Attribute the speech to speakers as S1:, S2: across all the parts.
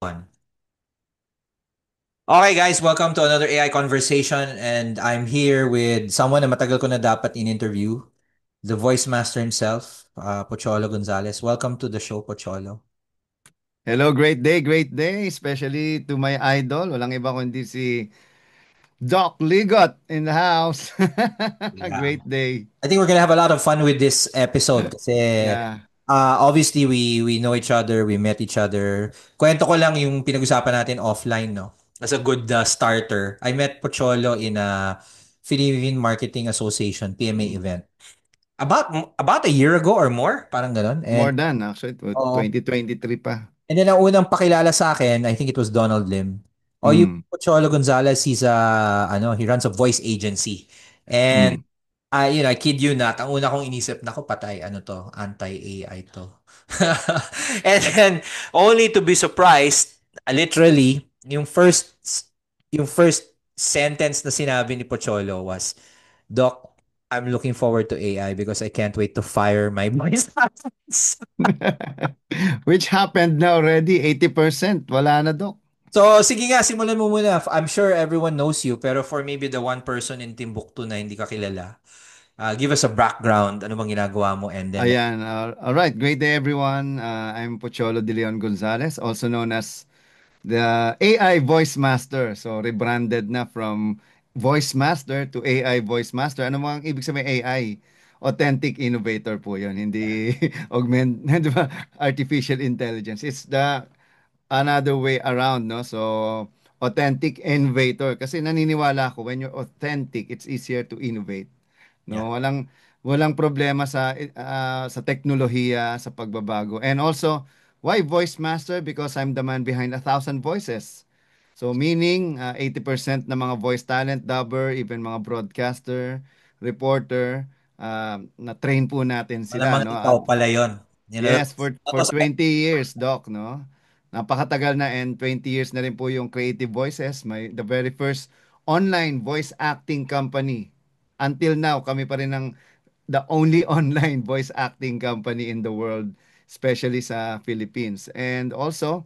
S1: One. Okay guys, welcome to another AI conversation and I'm here with someone na matagal ko na dapat in-interview, the voice master himself, Pocholo Gonzalez. Welcome to the show, Pocholo.
S2: Hello, great day, especially to my idol. Walang iba kundi si Doc Ligot in the house.
S1: Yeah.
S2: Great day.
S1: I think we're gonna have a lot of fun with this episode kasi
S2: Yeah,
S1: obviously we know each other, we met each other. Kwento ko lang yung pinag-usapan natin offline, no? As a good starter, I met Pocholo in a Philippine Marketing Association PMA event. About a year ago or more, parang ganun.
S2: more than actually
S1: Oo.
S2: 2023 pa.
S1: And then ang unang pakilala sa akin, I think it was Donald Lim. Oh, you
S2: Mm,
S1: Cholo Gonzalez, he runs a voice agency. And
S2: mm.
S1: I kid you not, ang una kong inisip, nako patay, ano to, anti-AI to. And then, only to be surprised, literally, yung first sentence na sinabi ni Pocholo was, Doc, I'm looking forward to AI because I can't wait to fire my voice actors.
S2: Which happened na already, 80%. Wala na, Doc.
S1: So, sige nga, simulan mo muna. I'm sure everyone knows you, pero for maybe the one person in Timbuktu na hindi ka kilala, give us a background. Ano bang ginagawa mo? And then,
S2: Ayan. All right, great day everyone. I'm Pocholo De Leon Gonzalez, also known as the AI Voice Master. So rebranded na from Voice Master to AI Voice Master. Ano mga ibig sabihin AI? Authentic innovator po 'yon, hindi di ba? Artificial intelligence. It's the another way around, no? So authentic innovator kasi naniniwala ako when you're authentic, it's easier to innovate.
S1: yeah.
S2: No, walang problema sa teknolohiya, sa pagbabago. And also, why voice master? Because I'm the man behind 1,000 voices. So meaning 80% ng mga voice talent, dubber, even mga broadcaster, reporter, na-train po natin sila,
S1: Malamang
S2: no?
S1: ikaw
S2: At
S1: pala yon.
S2: yes, for 20 years, Doc, no? Napakatagal na, and 20 years na rin po yung Creative Voices, the very first online voice acting company. Until now, kami pa rin ang the only online voice acting company in the world, especially sa Philippines. And also,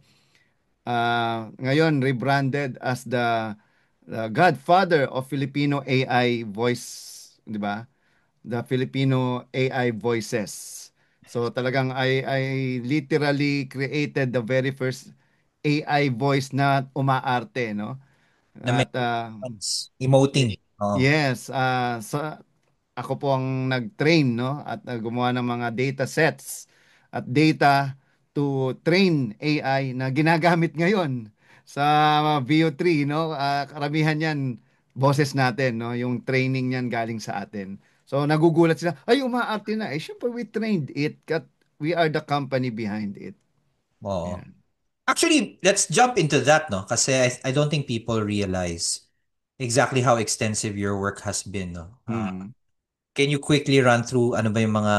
S2: ngayon rebranded as the godfather of Filipino AI voice, di ba? The Filipino AI voices. So talagang I literally created the very first AI voice na umaarte, no?
S1: Na may
S2: At
S1: emoting.
S2: y-
S1: Oh.
S2: yes, ako po ang nag-train, no? At gumawa ng mga data sets at data to train AI na ginagamit ngayon sa VO3, no? Karamihan yan, boses natin, no? Yung training niyan galing sa atin. So nagugulat sila, ay umaarte na. Eh syempre we trained it. We are the company behind it.
S1: Oo.
S2: Yan.
S1: Actually, let's jump into that, no? Kasi I don't think people realize exactly how extensive your work has been, no?
S2: Hmm.
S1: Can you quickly run through ano ba yung mga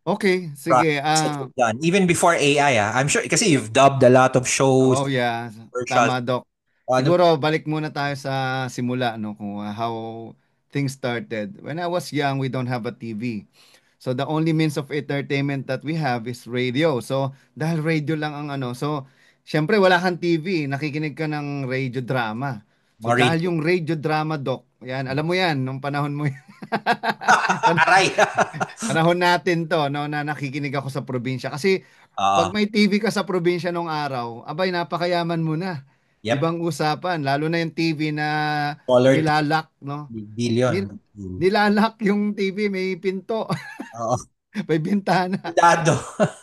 S2: Okay, sige.
S1: projects that you've done? Even before AI, ah. I'm sure, kasi you've dubbed a lot of shows,
S2: Oh yeah,
S1: commercials.
S2: tama, Doc.
S1: Ano,
S2: Siguro balik muna tayo sa simula, no, kung how things started. When I was young, we don't have a TV. So the only means of entertainment that we have is radio. So dahil radio lang ang ano, so syempre wala kang TV, nakikinig ka ng radio drama. So
S1: mga
S2: dahil
S1: radio.
S2: yung radio drama, Doc, yan, alam mo yan, nung panahon mo yan.
S1: Aray!
S2: Panahon natin to, no, na nakikinig ako sa probinsya. Kasi pag
S1: Ah,
S2: may TV ka sa probinsya nung araw, abay, napakayaman mo na.
S1: yep.
S2: Ibang usapan, lalo na yung TV na
S1: Color
S2: nilalak, no?
S1: billion.
S2: Nil nilalak yung TV, may pinto,
S1: Oo.
S2: may bintana.
S1: Dado.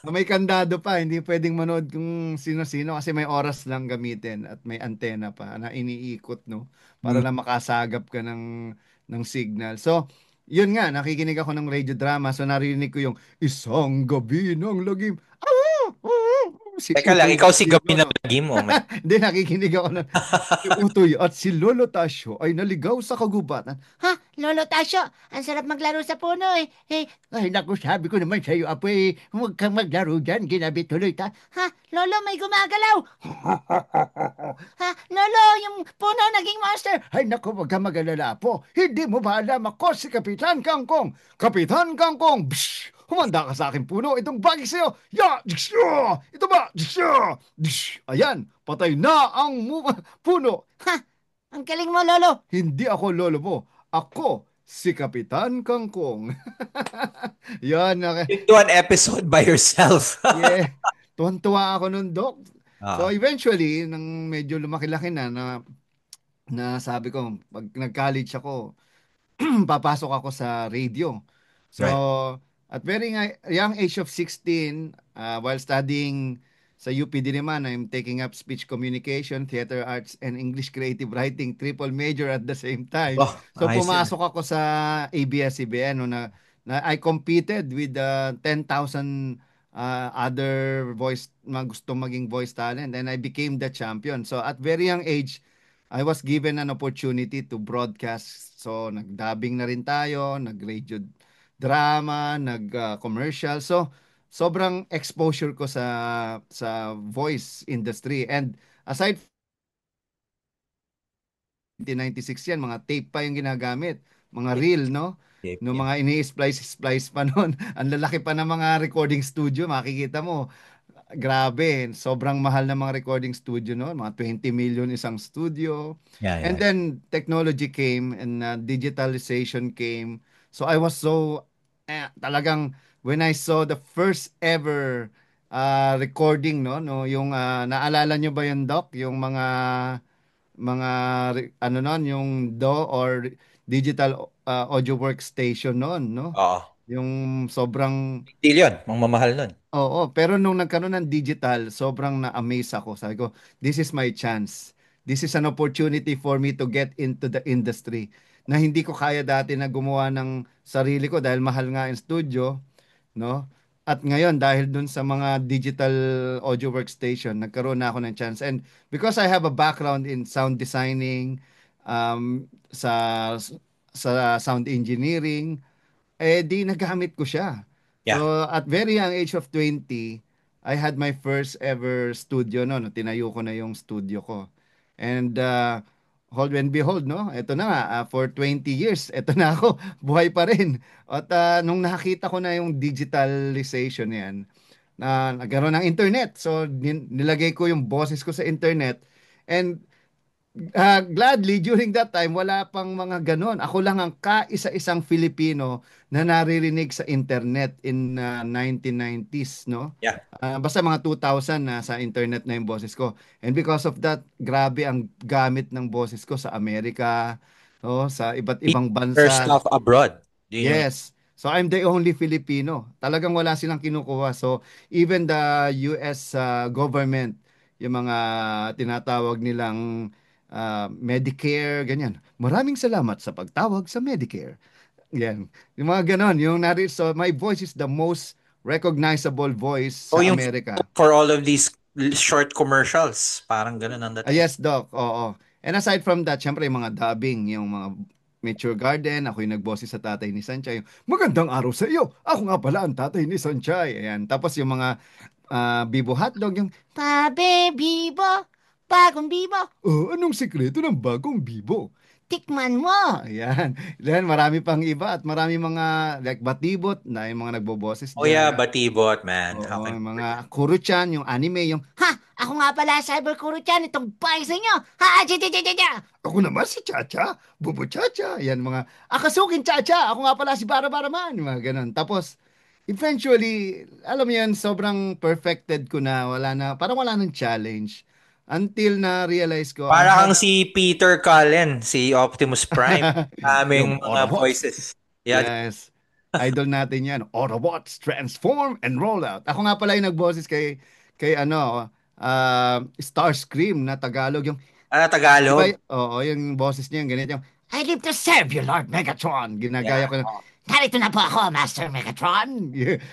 S2: May kandado pa, hindi pwedeng manood kung sino-sino kasi may oras lang gamitin at may antena pa na iniikot, no? Para lang makasagap ka ng signal. So, yun nga, nakikinig ako ng radio drama. So, narinig ko yung isang gabi ng lagim. Ah! Ah! Si
S1: Teka lang,
S2: Utoy
S1: ikaw
S2: at
S1: si
S2: si
S1: Gabi na
S2: ano.
S1: lagi mo. May...
S2: Hindi, nakikinig ako ng si Utoy at si Lolo Tasyo ay naligaw sa kagubatan. Ha? Lolo Tasyo, ang sarap maglaro sa puno eh. Ay, naku, sabi ko naman sa'yo, apo eh, huwag kang maglaro dyan, ginabi tuloy ta. Ha? Lolo, may gumagalaw. Ha? Lolo, yung puno naging monster. Ay, naku, huwag kang magalala po. Hindi mo ba alam ako si Kapitan Kangkong? Kapitan Kangkong! Psh! Humanda ka sa akin, puno. Itong bagay sa'yo. Ya! Diksyo! Ito ba? Diksyo! Dish! Ayan, patay na ang puno. Ha! Ang galing mo, Lolo. Hindi ako lolo mo. Ako, si Kapitan Kangkong. Yan.
S1: You do an episode by yourself.
S2: Yeah. Tuwan-tuwa ako nun, Doc. So
S1: Ah,
S2: eventually, nang medyo lumaki-laki na sabi ko, pag nag-college ako, papasok ako sa radio. So,
S1: right.
S2: at very young age of 16, while studying sa UP din naman, I'm taking up speech communication, theater arts, and English creative writing, triple major at the same time.
S1: Oh,
S2: So,
S1: ayos yun.
S2: pumasok ako sa ABS-CBN, no, na I competed with 10,000 other gustong maging voice talent, and I became the champion. So, at very young age, I was given an opportunity to broadcast. So, nag-dubbing na rin tayo, nag-radio drama, nag-commercial. So, sobrang exposure ko sa voice industry. And aside 1996 yan, mga tape pa yung ginagamit. Mga reel, no?
S1: Tape,
S2: No,
S1: yeah.
S2: mga ini-splice pa noon. Ang lalaki pa ng mga recording studio, makikita mo. Grabe, sobrang mahal ng mga recording studio noon, mga 20 million isang studio.
S1: Yeah,
S2: And
S1: yeah.
S2: then technology came and digitalization came. So I was so talagang when I saw the first ever recording, no, yung naalala nyo ba yung Doc, yung mga ano noon, yung or digital audio workstation noon, no?
S1: Oo.
S2: Yung sobrang
S1: Big deal yun. Ang mamahal nun.
S2: Oo, pero nung nagkaroon ng digital, sobrang na-amaze ako. Sabi ko, this is my chance. This is an opportunity for me to get into the industry na hindi ko kaya dati na gumawa ng sarili ko dahil mahal nga yung studio, no? At ngayon, dahil dun sa mga digital audio workstation, nagkaroon na ako ng chance. And because I have a background in sound designing, sa sound engineering, di nagamit ko siya.
S1: Yeah.
S2: So, at very young age of 20, I had my first ever studio no, tinayo ko na yung studio ko. And hold and behold, no, ito na nga, for 20 years, ito na ako, buhay pa rin. At nung nakakita ko na yung digitalization yan, na nagkaroon ng internet. So, nilagay ko yung boses ko sa internet. And gladly, during that time, wala pang mga ganon. Ako lang ang kaisa-isang Filipino na naririnig sa internet in 1990s, no?
S1: Yeah.
S2: Basta mga 2000 na sa internet na yung boses ko. And because of that, grabe ang gamit ng boses ko sa Amerika, no? Sa iba't ibang
S1: Their
S2: bansa.
S1: stuff abroad. Yun yung
S2: Yes. So I'm the only Filipino. Talagang wala silang kinukuha. So even the US government, yung mga tinatawag nilang Medicare, ganyan. Maraming salamat sa pagtawag sa Medicare. Yan. Yung mga ganon. So my voice is the most recognizable voice
S1: oh,
S2: sa
S1: yung
S2: Amerika.
S1: for all of these short commercials. Parang ganun ang dating.
S2: Yes, Doc. Oo. And aside from that, syempre yung mga dubbing, yung mga Mature Garden, ako yung nagboses sa tatay ni Sanchay. Magandang araw sa iyo. Ako nga pala ang tatay ni Sanchay. Ayan. Tapos yung mga Bibo Hotdog, yung Pabe Bibo, bagong Bibo. Oh, anong sikreto ng bagong Bibo? Tikman mo. Ayan. Then marami pang iba at marami mga like Batibot na yung mga nagboboses
S1: Oh yeah,
S2: dyan.
S1: Batibot, man. How
S2: Oo,
S1: can
S2: yung mga Kuro-chan, yung anime, yung Ha! Ako nga pala, Cyber Kuro-chan, itong bahay sa inyo! Ha! Cha! Ako naman si Chacha, Bubu Chacha. Yan mga, Akasukin Chacha, ako nga pala si Bara-Baraman. Yung mga ganun. Tapos, eventually, alam mo yan, sobrang perfected ko na, parang wala nang challenge. Until na-realize ko, I
S1: para
S2: have
S1: kang si Peter Cullen, si Optimus Prime.
S2: yung
S1: Aming mga
S2: Autobots.
S1: voices. Yeah.
S2: Yes. Idol natin yan. Autobots, transform and roll out. Ako nga pala yung nagboses kay Starscream na Tagalog. Yung,
S1: Ano
S2: di ba,
S1: Tagalog?
S2: oo, yung boses niya, yung ganito yung, I live to serve you, Lord Megatron. Ginagaya
S1: Yeah.
S2: ko na, narito na po ako, Master Megatron. Yeah.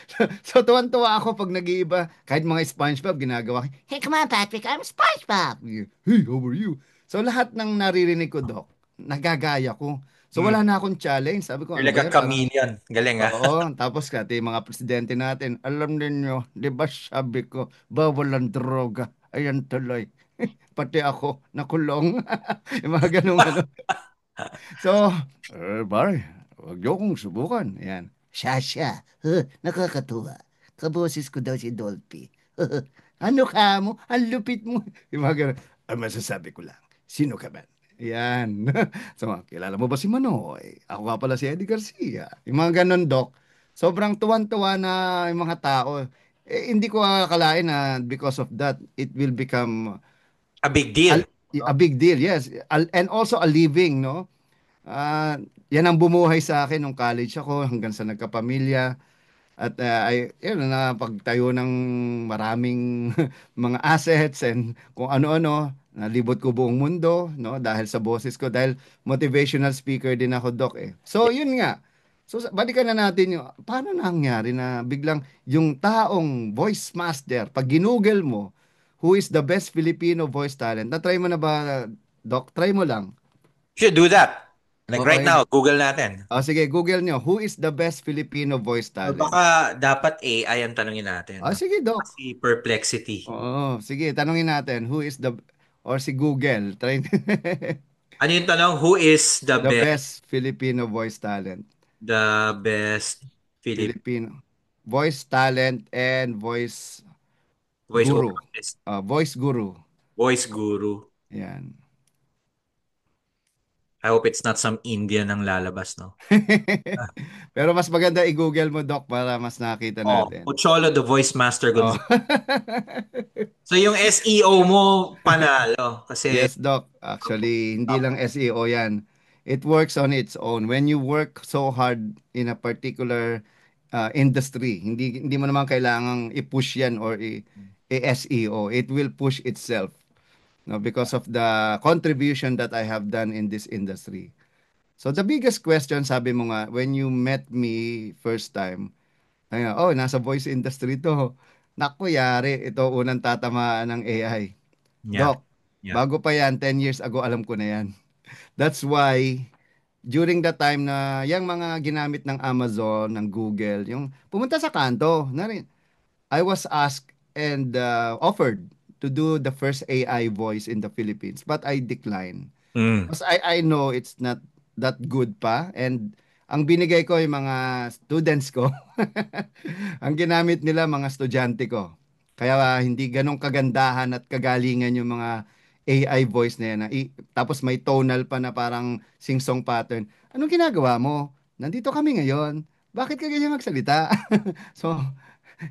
S2: So, tuwan-tuwa ako pag nag-iiba. Kahit mga SpongeBob, ginagawa ko, Hey, come on, Patrick, I'm SpongeBob. Yeah. Hey, how are you? So, lahat ng naririnig ko, Doc, nagagaya ko. So,
S1: Mm.
S2: wala na akong challenge. Sabi ko,
S1: You're
S2: ano
S1: like
S2: ba
S1: a
S2: yan? Parang,
S1: chameleon. Galing ah.
S2: oo. Tapos, kati mga presidente natin, alam ninyo, di ba sabi ko, bawal ang droga. Ayan tuloy. Pati ako, nakulong. Yung mga ganung ano. So, pare, wag niyo akong subukan. Ayan. Shasha, nakakatuwa. Kaboses ko daw si Dolphy. Ano ka mo? Ang lupit mo. Yung mga ganun. Ang masasabi ko lang, sino ka man? Yan. So, kilala mo ba si Manoy? Ako nga pala si Eddie Garcia. Yung mga ganun, Doc. Sobrang tuwan-tuwa na yung mga tao. Hindi ko akalain na because of that, it will become
S1: A big
S2: a,
S1: deal.
S2: a
S1: No?
S2: big deal, yes. And also a living, no? Ah, yan ang bumuhay sa akin nung college ako hanggang sa nagkapamilya. At ay, yun, na pagtayo ng maraming mga assets and kung ano-ano, nalibot ko buong mundo, no? Dahil sa boses ko, dahil motivational speaker din ako, Doc, eh. So, yun nga. So, balikan na natin yung, paano nangyari na biglang yung taong voice master, pag ginugel mo, who is the best Filipino voice talent, na-try mo na ba, Doc? Try mo lang.
S1: Should do that. Like right
S2: Okay.
S1: now, Google natin.
S2: Sige, Google nyo, who is the best Filipino voice
S1: O
S2: talent?
S1: baka dapat AI ang tanungin natin, no?
S2: Sige, Doc.
S1: Kasi perplexity.
S2: Oo, sige, tanungin natin, who is the, or si Google, try,
S1: Ano yung tanong? Who is
S2: the best Filipino voice talent?
S1: the best Philip
S2: Filipino. Voice talent and voice
S1: voice over
S2: guru.
S1: artist?
S2: Voice guru.
S1: Voice guru.
S2: Yan.
S1: I hope it's not some Indian ang lalabas, no? Ah.
S2: Pero mas maganda i-Google mo, Doc, para mas nakita
S1: Oh,
S2: natin.
S1: Pocholo, the voice master
S2: Oh.
S1: Gonzaga. So yung SEO mo, panalo. Kasi,
S2: Yes, Doc. Actually, hindi lang SEO yan. It works on its own. When you work so hard in a particular industry, hindi mo naman kailangang i-push yan or i-SEO. It will push itself, no, because of the contribution that I have done in this industry. So the biggest question, sabi mo nga, when you met me first time, ayun, oh, nasa voice industry to. Naku, yari, ito unang tatamaan ng AI.
S1: yeah,
S2: Doc,
S1: yeah.
S2: bago pa yan, 10 years ago, alam ko na yan. That's why, during the time na yung mga ginamit ng Amazon, ng Google, yung pumunta sa kanto, na rin, I was asked and offered to do the first AI voice in the Philippines, but I declined.
S1: Mm.
S2: Because I know it's not that good pa, and ang binigay ko yung mga students ko, ang ginamit nila mga estudyante ko. Kaya hindi ganong kagandahan at kagalingan yung mga AI voice na yan. Tapos may tonal pa na parang sing-song pattern. Anong ginagawa mo? Nandito kami ngayon. Bakit ka ganyan magsalita? So,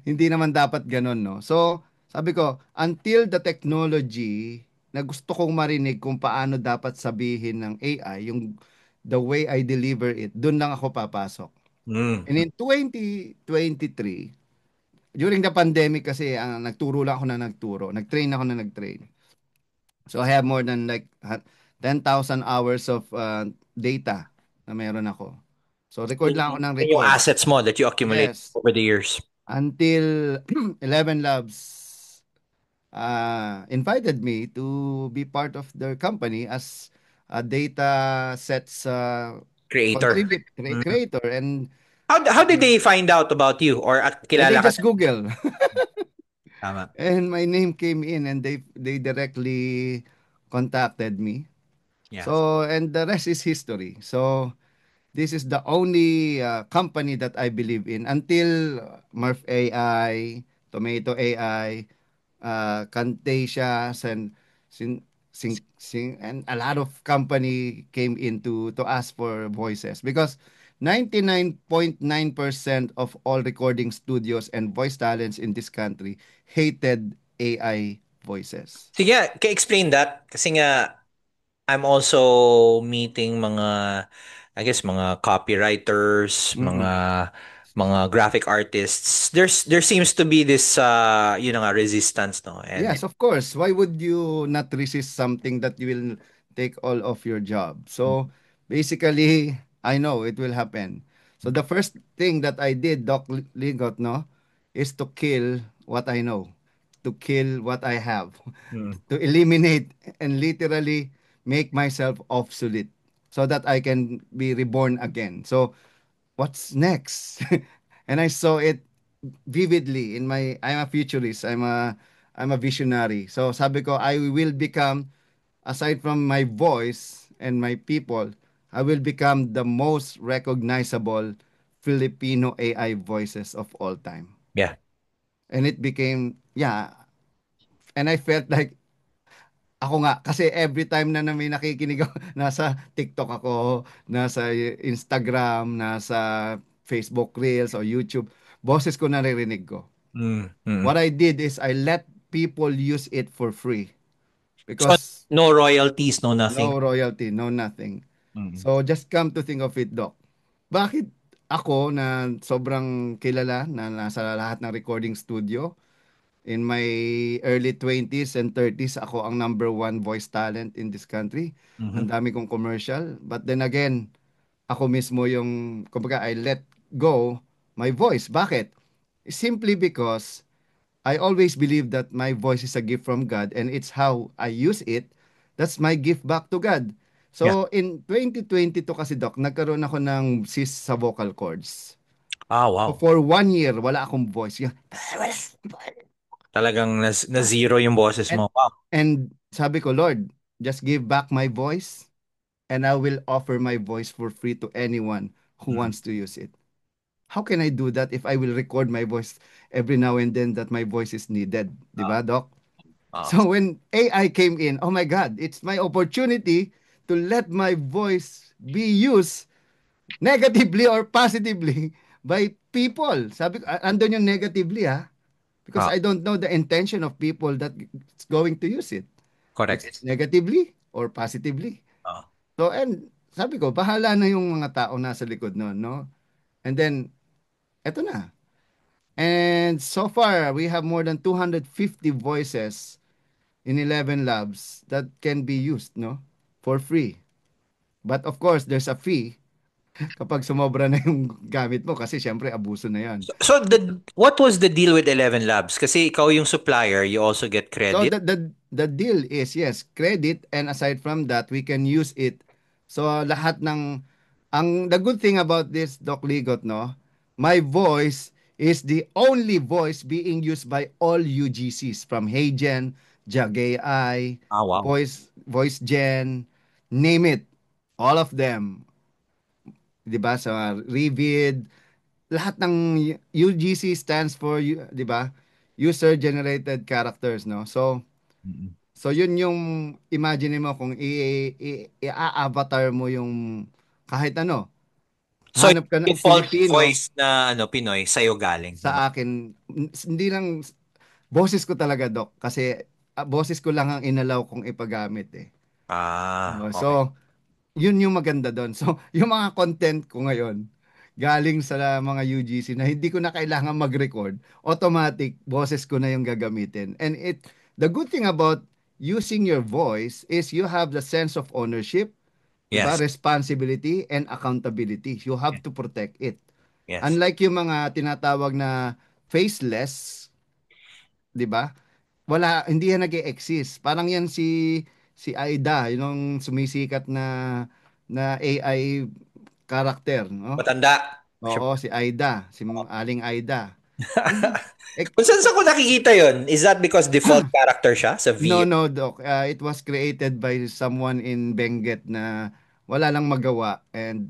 S2: hindi naman dapat ganon, no? So, sabi ko, until the technology na gusto kong marinig kung paano dapat sabihin ng AI, yung the way I deliver it, dun lang ako papasok.
S1: Mm.
S2: And in 2023, during the pandemic kasi, nagturo lang ako na nagturo. Nag-train ako na nag-train. So I have more than like 10,000 hours of data na meron ako. So record lang ako ng
S1: Yun yung
S2: record.
S1: assets mo that you accumulate
S2: Yes.
S1: over the years.
S2: Until 11 Labs invited me to be part of their company as a data sets
S1: Creator. Mm.
S2: creator, and
S1: How did they find out about you? Or
S2: they
S1: kilala ka
S2: just
S1: na?
S2: Google.
S1: Tama.
S2: And my name came in and they directly contacted me.
S1: Yeah.
S2: So, and the rest is history. So this is the only company that I believe in until Murph AI, Tomato AI, Camtasia, and and a lot of company came in to ask for voices because 99.9% of all recording studios and voice talents in this country hated AI voices.
S1: Sige, explain that. Kasi nga, I'm also meeting I guess, mga copywriters,
S2: Mm-mm.
S1: mga graphic artists. There seems to be this, yun na nga, resistance, no? And,
S2: Yes, of course. Why would you not resist something that will take all of your job? So basically, I know it will happen. So the first thing that I did, Doc Ligot, no, is to kill what I know, to kill what I have,
S1: mm,
S2: to eliminate and literally make myself obsolete so that I can be reborn again. So what's next? And I saw it vividly in my, I'm a futurist, I'm a visionary. So sabi ko, I will become, aside from my voice and my people, I will become the most recognizable Filipino AI voices of all time.
S1: Yeah.
S2: And it became, yeah, and I felt like ako nga, kasi every time na may nakikinig ako, nasa TikTok ako, nasa Instagram, nasa Facebook Reels o YouTube, boses ko naririnig ko.
S1: Mm, mm.
S2: What I did is I let people use it for free
S1: So,
S2: because
S1: no royalties, no nothing.
S2: no royalty, no nothing.
S1: Mm,
S2: So just come to think of it, Doc. Bakit ako na sobrang kilala na nasa lahat ng recording studio, in my early 20s and 30s, ako ang number one voice talent in this country. Ang
S1: mhm,
S2: dami kong commercial. But then again, ako mismo yung, kumbaga, I let go my voice. Bakit? Simply because I always believe that my voice is a gift from God and it's how I use it. That's my gift back to God.
S1: yeah.
S2: So in 2022 kasi Doc, nagkaroon ako ng cyst sa vocal cords.
S1: Ah,
S2: So
S1: wow.
S2: for 1 year, wala akong voice. Yan.
S1: Talagang na zero yung boses
S2: And,
S1: mo. Wow.
S2: and sabi ko, Lord, just give back my voice and I will offer my voice for free to anyone who
S1: Mm,
S2: wants to use it. How can I do that if I will record my voice every now and then that my voice is needed? Di
S1: ah,
S2: ba, Doc?
S1: ah,
S2: So when AI came in, oh my God, it's my opportunity to let my voice be used negatively or positively by people. Sabi ko, andun yung negatively ha. Because
S1: ah,
S2: I don't know the intention of people that is going to use it. If
S1: correct.
S2: it's negatively or positively.
S1: Ah.
S2: So, and sabi ko, bahala na yung mga tao nasa likod noon, no? And then, eto na. And so far, we have more than 250 voices in 11 labs that can be used, no? For free. But of course, there's a fee kapag sumobra na yung gamit mo kasi syempre abuso na yan.
S1: So, what was the deal with 11 Labs? Kasi ikaw yung supplier, you also get
S2: So
S1: credit.
S2: the deal is yes, credit, and aside from that, we can use it. So lahat ng the good thing about this Doc Ligot, no, my voice is the only voice being used by all UGCs from Heygen, Jagay,
S1: Ah, wow.
S2: Voice Gen, name it, all of them, 'di ba? Sa Revid, lahat ng UGC stands for, 'di ba? User generated characters, no? So
S1: Mm.
S2: So yun yung imagine mo kung i-avatar mo yung kahit ano.
S1: So,
S2: Hanap ka
S1: yung
S2: ng
S1: default
S2: Filipino
S1: voice na ano Pinoy sa'yo galing, di ba?
S2: sa akin, hindi lang boses ko talaga, Doc, kasi boses ko lang ang inalaw kong ipagamit eh.
S1: Ah, okay.
S2: So, yun yung maganda doon. So, yung mga content ko ngayon, galing sa mga UGC na hindi ko na kailangan mag-record, automatic, boses ko na yung gagamitin. And the good thing about using your voice is you have the sense of ownership, diba?
S1: Yes.
S2: Responsibility and accountability. You have
S1: Yes.
S2: to protect it.
S1: Yes.
S2: Unlike yung mga tinatawag na faceless, 'di ba? Hindi yan nag-exist. Parang yan si Aida, yung sumisikat na AI character, no?
S1: Matanda.
S2: Oo, si Aida, si Aling Aida. Hindi
S1: Kung saan sa ko nakikita yon? Is that because default character siya sa
S2: No,
S1: VO?
S2: no, Doc. It was created by someone in Benguet na wala lang magawa, and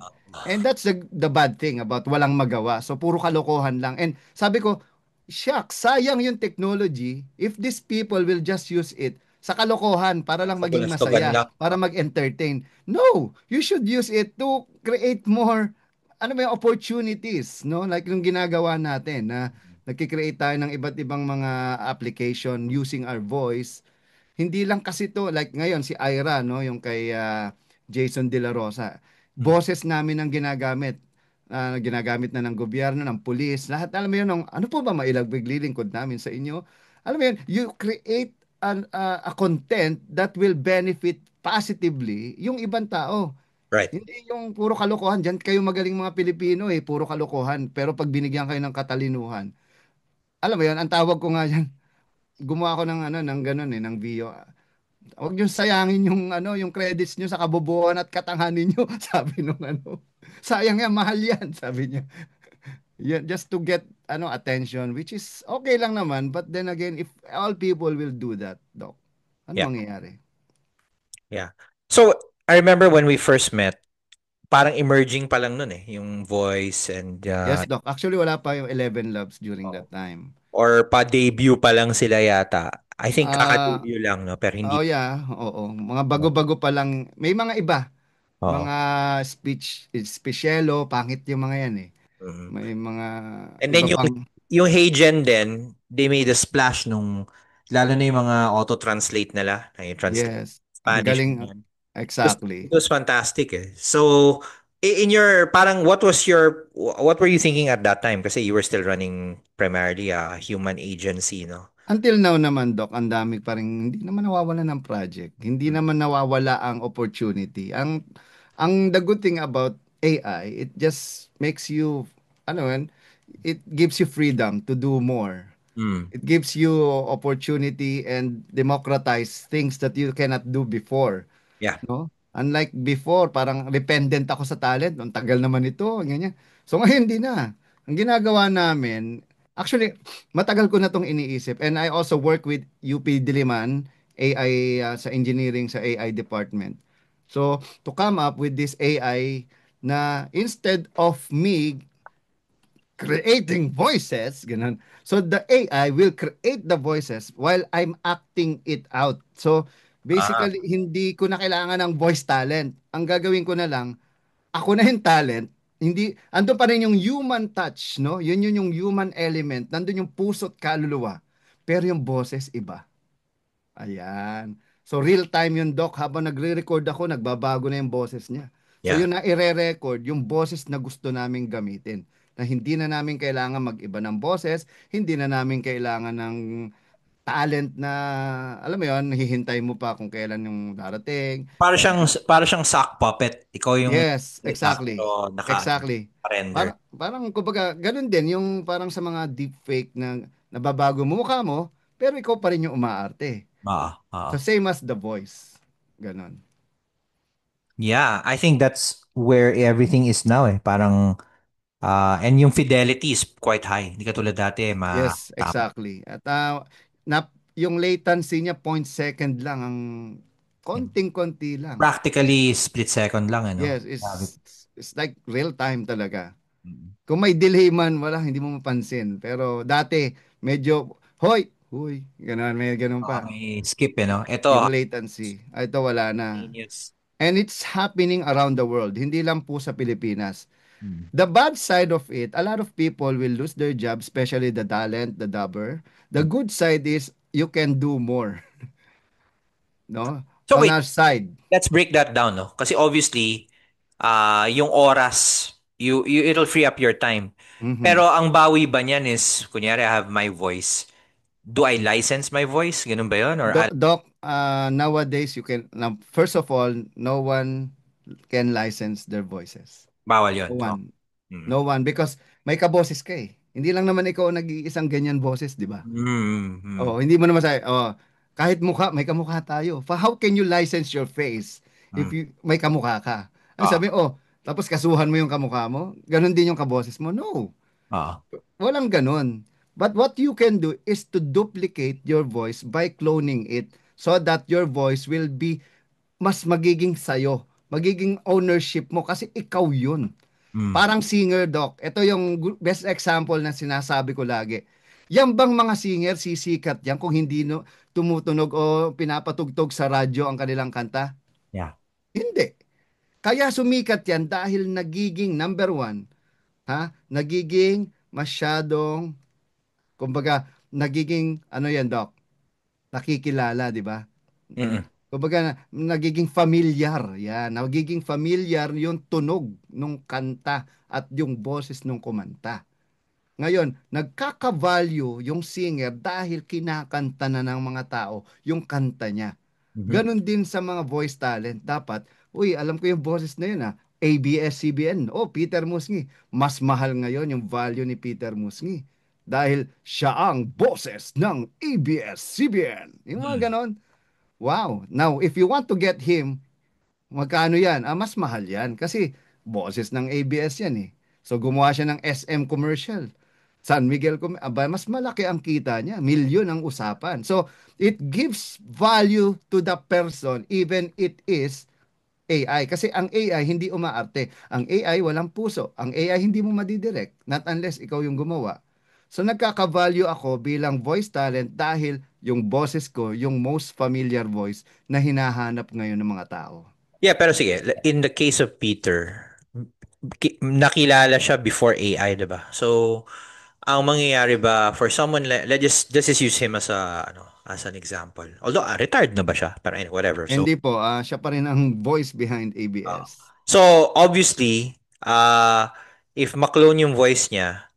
S2: that's the bad thing about walang magawa. So puro kalokohan lang. And sabi ko, shucks, sayang yung technology if these people will just use it sa kalokohan para lang
S1: Sa
S2: maging
S1: gulastugan
S2: masaya,
S1: lang.
S2: para mag-entertain. No, you should use it to create more may opportunities, no? Like yung ginagawa natin na nagki-create tayo ng iba't ibang mga application using our voice. Hindi lang kasi to, like ngayon si Ira, no, yung kay Jason De La Rosa.
S1: Mm.
S2: Boses namin ang ginagamit. Ginagamit na ng gobyerno, ng pulis, lahat. Alam mo yun, ano po ba mailagbig-lilingkod namin sa inyo? Alam mo yun, you create a content that will benefit positively yung ibang tao.
S1: Right.
S2: Hindi yung puro kalokohan. Diyan kayo magaling mga Pilipino eh, puro kalokohan. Pero pag binigyan kayo ng katalinuhan, alam mo yun, ang tawag ko nga yan, gumawa ako ng ng ganun eh, ng video. Huwag niyo sayangin yung yung credits niyo sa kabobohan at katangahan niyo, sabi nung Sayang yan, mahal yan, sabi niya. Yan, just to get attention, which is okay lang naman, but then again, if all people will do that, Doc, ano
S1: Yeah.
S2: mangyayari?
S1: Yeah. So, I remember when we first met, parang emerging pa lang nun eh, yung voice and
S2: Yes, Doc. Actually, wala pa yung 11 Labs during
S1: oh,
S2: that time.
S1: or pa-debut pa lang sila yata. I think
S2: Ah,
S1: kaka-debut lang no, pero hindi
S2: oh
S1: pa.
S2: yeah, oo. Mga
S1: Oh,
S2: bago-bago pa lang. May mga iba,
S1: oo.
S2: mga spesyelo, pangit yung mga yan eh.
S1: Mm.
S2: May mga
S1: And then
S2: iba pang,
S1: yung Heygen din, they made a splash nung lalo na yung mga auto-translate nila, ay translate
S2: yes, ang
S1: Spanish
S2: galing,
S1: ganyan. It
S2: exactly.
S1: was fantastic eh. So in your parang what were you thinking at that time kasi you were still running primarily a human agency, no?
S2: Until now naman, Doc, ang dami pa rin, hindi naman nawawala ng project. Hindi
S1: Mm.
S2: naman nawawala ang opportunity. The good thing about AI, it just makes you, ano yan, it gives you freedom to do more.
S1: Mm.
S2: It gives you opportunity and democratize things that you cannot do before.
S1: Yeah.
S2: No? Unlike before, parang dependent ako sa talent. Ang tagal naman ito, ganyan. So ngayon, hindi na. Ang ginagawa namin, actually, matagal ko na itong iniisip. And I also work with UP Diliman, AI, sa engineering, sa AI department. So, to come up with this AI na instead of me creating voices, ganun. So the AI will create the voices while I'm acting it out. So
S1: Ah,
S2: basically, hindi ko na kailangan ng voice talent. Ang gagawin ko na lang, ako na yung talent. Hindi, andun pa rin yung human touch, no? Yun yung human element. Nandun yung puso't kaluluwa. Pero yung boses, iba. Ayan. So real time yun, Doc. Habang nagre-record ako, nagbabago na yung boses niya. So
S1: yeah.
S2: yun na ire-record, yung boses na gusto naming gamitin. Na hindi na namin kailangan mag-iba ng boses, hindi na namin kailangan ng talent na, alam mo yun, hihintay mo pa kung kailan yung darating.
S1: Para siyang para siyang sock puppet. Ikaw yung
S2: Yes,
S1: salita
S2: exactly.
S1: pero
S2: Exactly.
S1: naka-render.
S2: Parang, kumbaga, ganun din, yung parang sa mga deepfake na nababago mo mukha mo, pero ikaw pa rin yung umaarte. So
S1: Oo.
S2: same as the voice. Ganon.
S1: Yeah, I think that's where everything is now eh. Parang and yung fidelity is quite high. Hindi katulad dati,
S2: Yes,
S1: tama.
S2: exactly. At yung latency niya 0.2 lang ang konting-konti lang.
S1: Practically split second lang ano.
S2: Yes,
S1: Grabe.
S2: it's like real time talaga.
S1: Mm.
S2: Kung may delay man, wala, hindi mo mapansin. Pero dati, medyo, hoy, huy, ganon, may ganon pa.
S1: May skip eh no. Ito,
S2: Yung latency. Ito wala na.
S1: genius.
S2: And it's happening around the world, hindi lang po sa Pilipinas.
S1: Mm.
S2: The bad side of it, a lot of people will lose their job, especially the talent, the dubber. The
S1: Mm.
S2: good side is you can do more, no?
S1: So
S2: On
S1: wait,
S2: our side.
S1: let's break that down no. Kasi obviously, yung oras, it'll free up your time.
S2: Mhm.
S1: Pero ang bawi ba niyan is, kunyari I have my voice. Do I license my voice? Ganun ba yun? Or
S2: Doc, nowadays you can, now, first of all, no one can license their voices.
S1: bawal yun?
S2: No
S1: Oh.
S2: one.
S1: Mm.
S2: No one because may kaboses ka eh. Hindi lang naman ikaw ang nag-iisang ganyan boses, di ba?
S1: Mm, mm,
S2: Oh, hindi mo naman sa kahit mukha, may kamukha tayo. How can you license your face if
S1: mm.
S2: may kamukha ka? Ano
S1: Ah,
S2: sabi, tapos kasuhan mo yung kamukha mo? Ganon din yung kaboses mo? No.
S1: ah.
S2: Walang ganon. But what you can do is to duplicate your voice by cloning it so that your voice will be mas magiging sayo. Magiging ownership mo kasi ikaw yun.
S1: Mm,
S2: Parang singer, Doc. Ito yung best example na sinasabi ko lagi. Yan bang mga singer sisikat yan kung hindi no, tumutunog o pinapatugtog sa radyo ang kanilang kanta?
S1: yeah.
S2: Hindi. Kaya sumikat yan dahil nagiging number one, nagiging masyadong, kumbaga, nagiging, ano yan, Doc? Nakikilala, di ba?
S1: Mm,
S2: Kumbaga, nagiging familiar. Yan, nagiging familiar yung tunog nung kanta at yung boses nung kumanta. Ngayon, nagkaka-value yung singer dahil kinakanta na ng mga tao yung kanta niya.
S1: mhm,
S2: Ganon din sa mga voice talent. Dapat, uy, alam ko yung boses na yun ABS-CBN. Oh, Peter Musngi. Mas mahal ngayon yung value ni Peter Musngi. Dahil siya ang boses ng ABS-CBN. Yung mga
S1: mm,
S2: ganon. Wow. Now, if you want to get him, magkano yan? Mas mahal yan. Kasi boses ng ABS yan eh. So gumawa siya ng SM commercial. San Miguel, mas malaki ang kita niya. Milyon ang usapan. So it gives value to the person even it is AI. Kasi ang AI hindi umaarte. Ang AI walang puso. Ang AI hindi mo madidirect. Not unless ikaw yung gumawa. So nagkaka-value ako bilang voice talent dahil yung boses ko, yung most familiar voice na hinahanap ngayon ng mga tao.
S1: Yeah, pero sige, in the case of Peter, nakilala siya before AI, 'di ba? So, ang mangyayari ba for someone let's just use him as a as an example. Although retired na ba siya? Pero anyway, whatever. So,
S2: Hindi po, siya pa rin ang voice behind
S1: uh,
S2: ABS.
S1: so obviously, if maklone yung voice niya,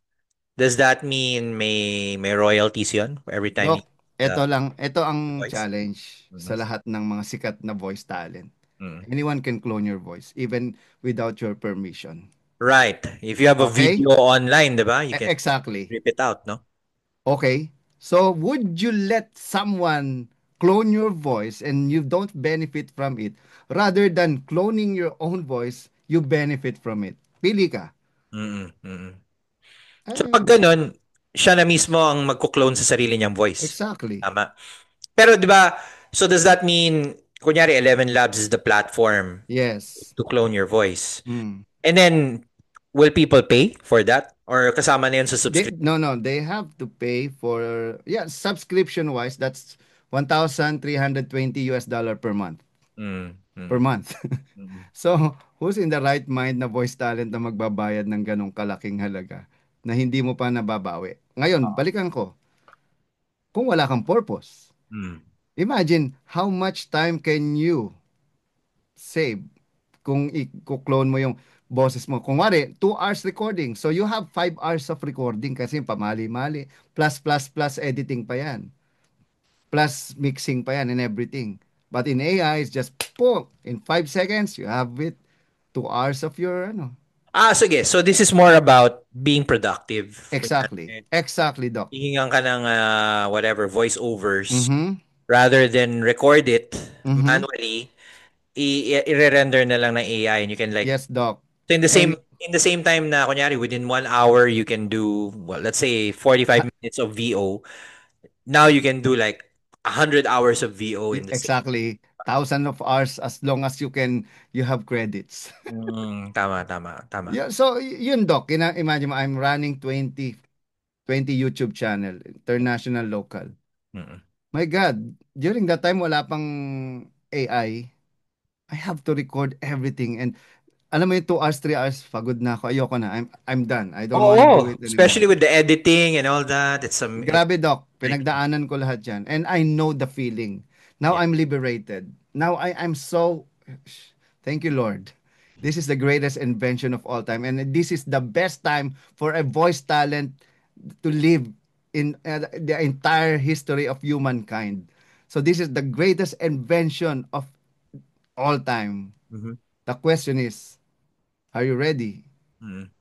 S1: does that mean may royalties 'yon for every time he
S2: Doc,
S1: uh,
S2: ito
S1: the
S2: ang
S1: voice?
S2: challenge sa
S1: Mhm.
S2: lahat ng mga sikat na voice talent.
S1: Mm.
S2: Anyone can clone your voice, even without your permission.
S1: Right. If you have a
S2: Okay?
S1: video online, 'di ba? You can
S2: Exactly.
S1: rip it out, no?
S2: Okay? So, would you let someone clone your voice and you don't benefit from it rather than cloning your own voice, you benefit from it? Pili ka.
S1: Mm, mm. So pag
S2: Eh,
S1: ganun, siya na mismo ang magko-clone sa sarili niyang voice.
S2: exactly.
S1: Tama. Pero 'di ba, so does that mean kunyari 11 Labs is the platform
S2: Yes.
S1: to clone your voice?
S2: Mm.
S1: And then will people pay for that or kasama na 'yun sa subscription?
S2: No, they have to pay for, yeah, subscription wise, that's 1,320 US dollar per month.
S1: Mm,
S2: Per
S1: mm,
S2: month.
S1: mm.
S2: So, who's in the right mind na voice talent na magbabayad ng ganong kalaking halaga na hindi mo pa nababawi? Ngayon, balikan ko. Kung wala kang purpose,
S1: Mm.
S2: imagine how much time can you save kung i-clone mo yung boses mo. Kung wari, 2 hours recording. So, you have 5 hours of recording kasi pamali-mali. Plus editing pa yan. Plus mixing pa yan and everything. But in AI, it's just, boom, in 5 seconds, you have it. 2 hours of your, ano.
S1: Sige. So this is more about being productive.
S2: Exactly.
S1: Kunyari,
S2: Exactly, Doc.
S1: hihingan ka ng whatever voiceovers
S2: Mm-hmm.
S1: rather than record it
S2: Mm-hmm.
S1: manually, i-render na lang ng AI and you can like
S2: Yes, Doc.
S1: so
S2: And
S1: in the same time na kunyari within 1 hour you can do well let's say 45
S2: ha-
S1: minutes of VO. Now you can do like 100 hours of VO in the same.
S2: exactly, thousand of hours as long as you have credits.
S1: Tama.
S2: Yeah, so yun, Doc. Imagine mo, I'm running 20 YouTube channel, international, local.
S1: Mm-mm.
S2: My God, during that time wala pang AI. I have to record everything, and alam mo yung 2 hours, 3 hours, pagod na ako. Ayoko na. I'm done. I don't wanna do
S1: Oo,
S2: it
S1: especially
S2: anymore.
S1: with the editing and all that. It's
S2: Grabe, Doc.
S1: nightmare.
S2: Pinagdaanan ko lahat yan. And I know the feeling. Now
S1: Yeah.
S2: I'm liberated. Now I'm so... Thank you, Lord. This is the greatest invention of all time. And this is the best time for a voice talent to live in the entire history of humankind. So this is the greatest invention of all time.
S1: Mhm.
S2: The question is, are you ready
S1: Mm.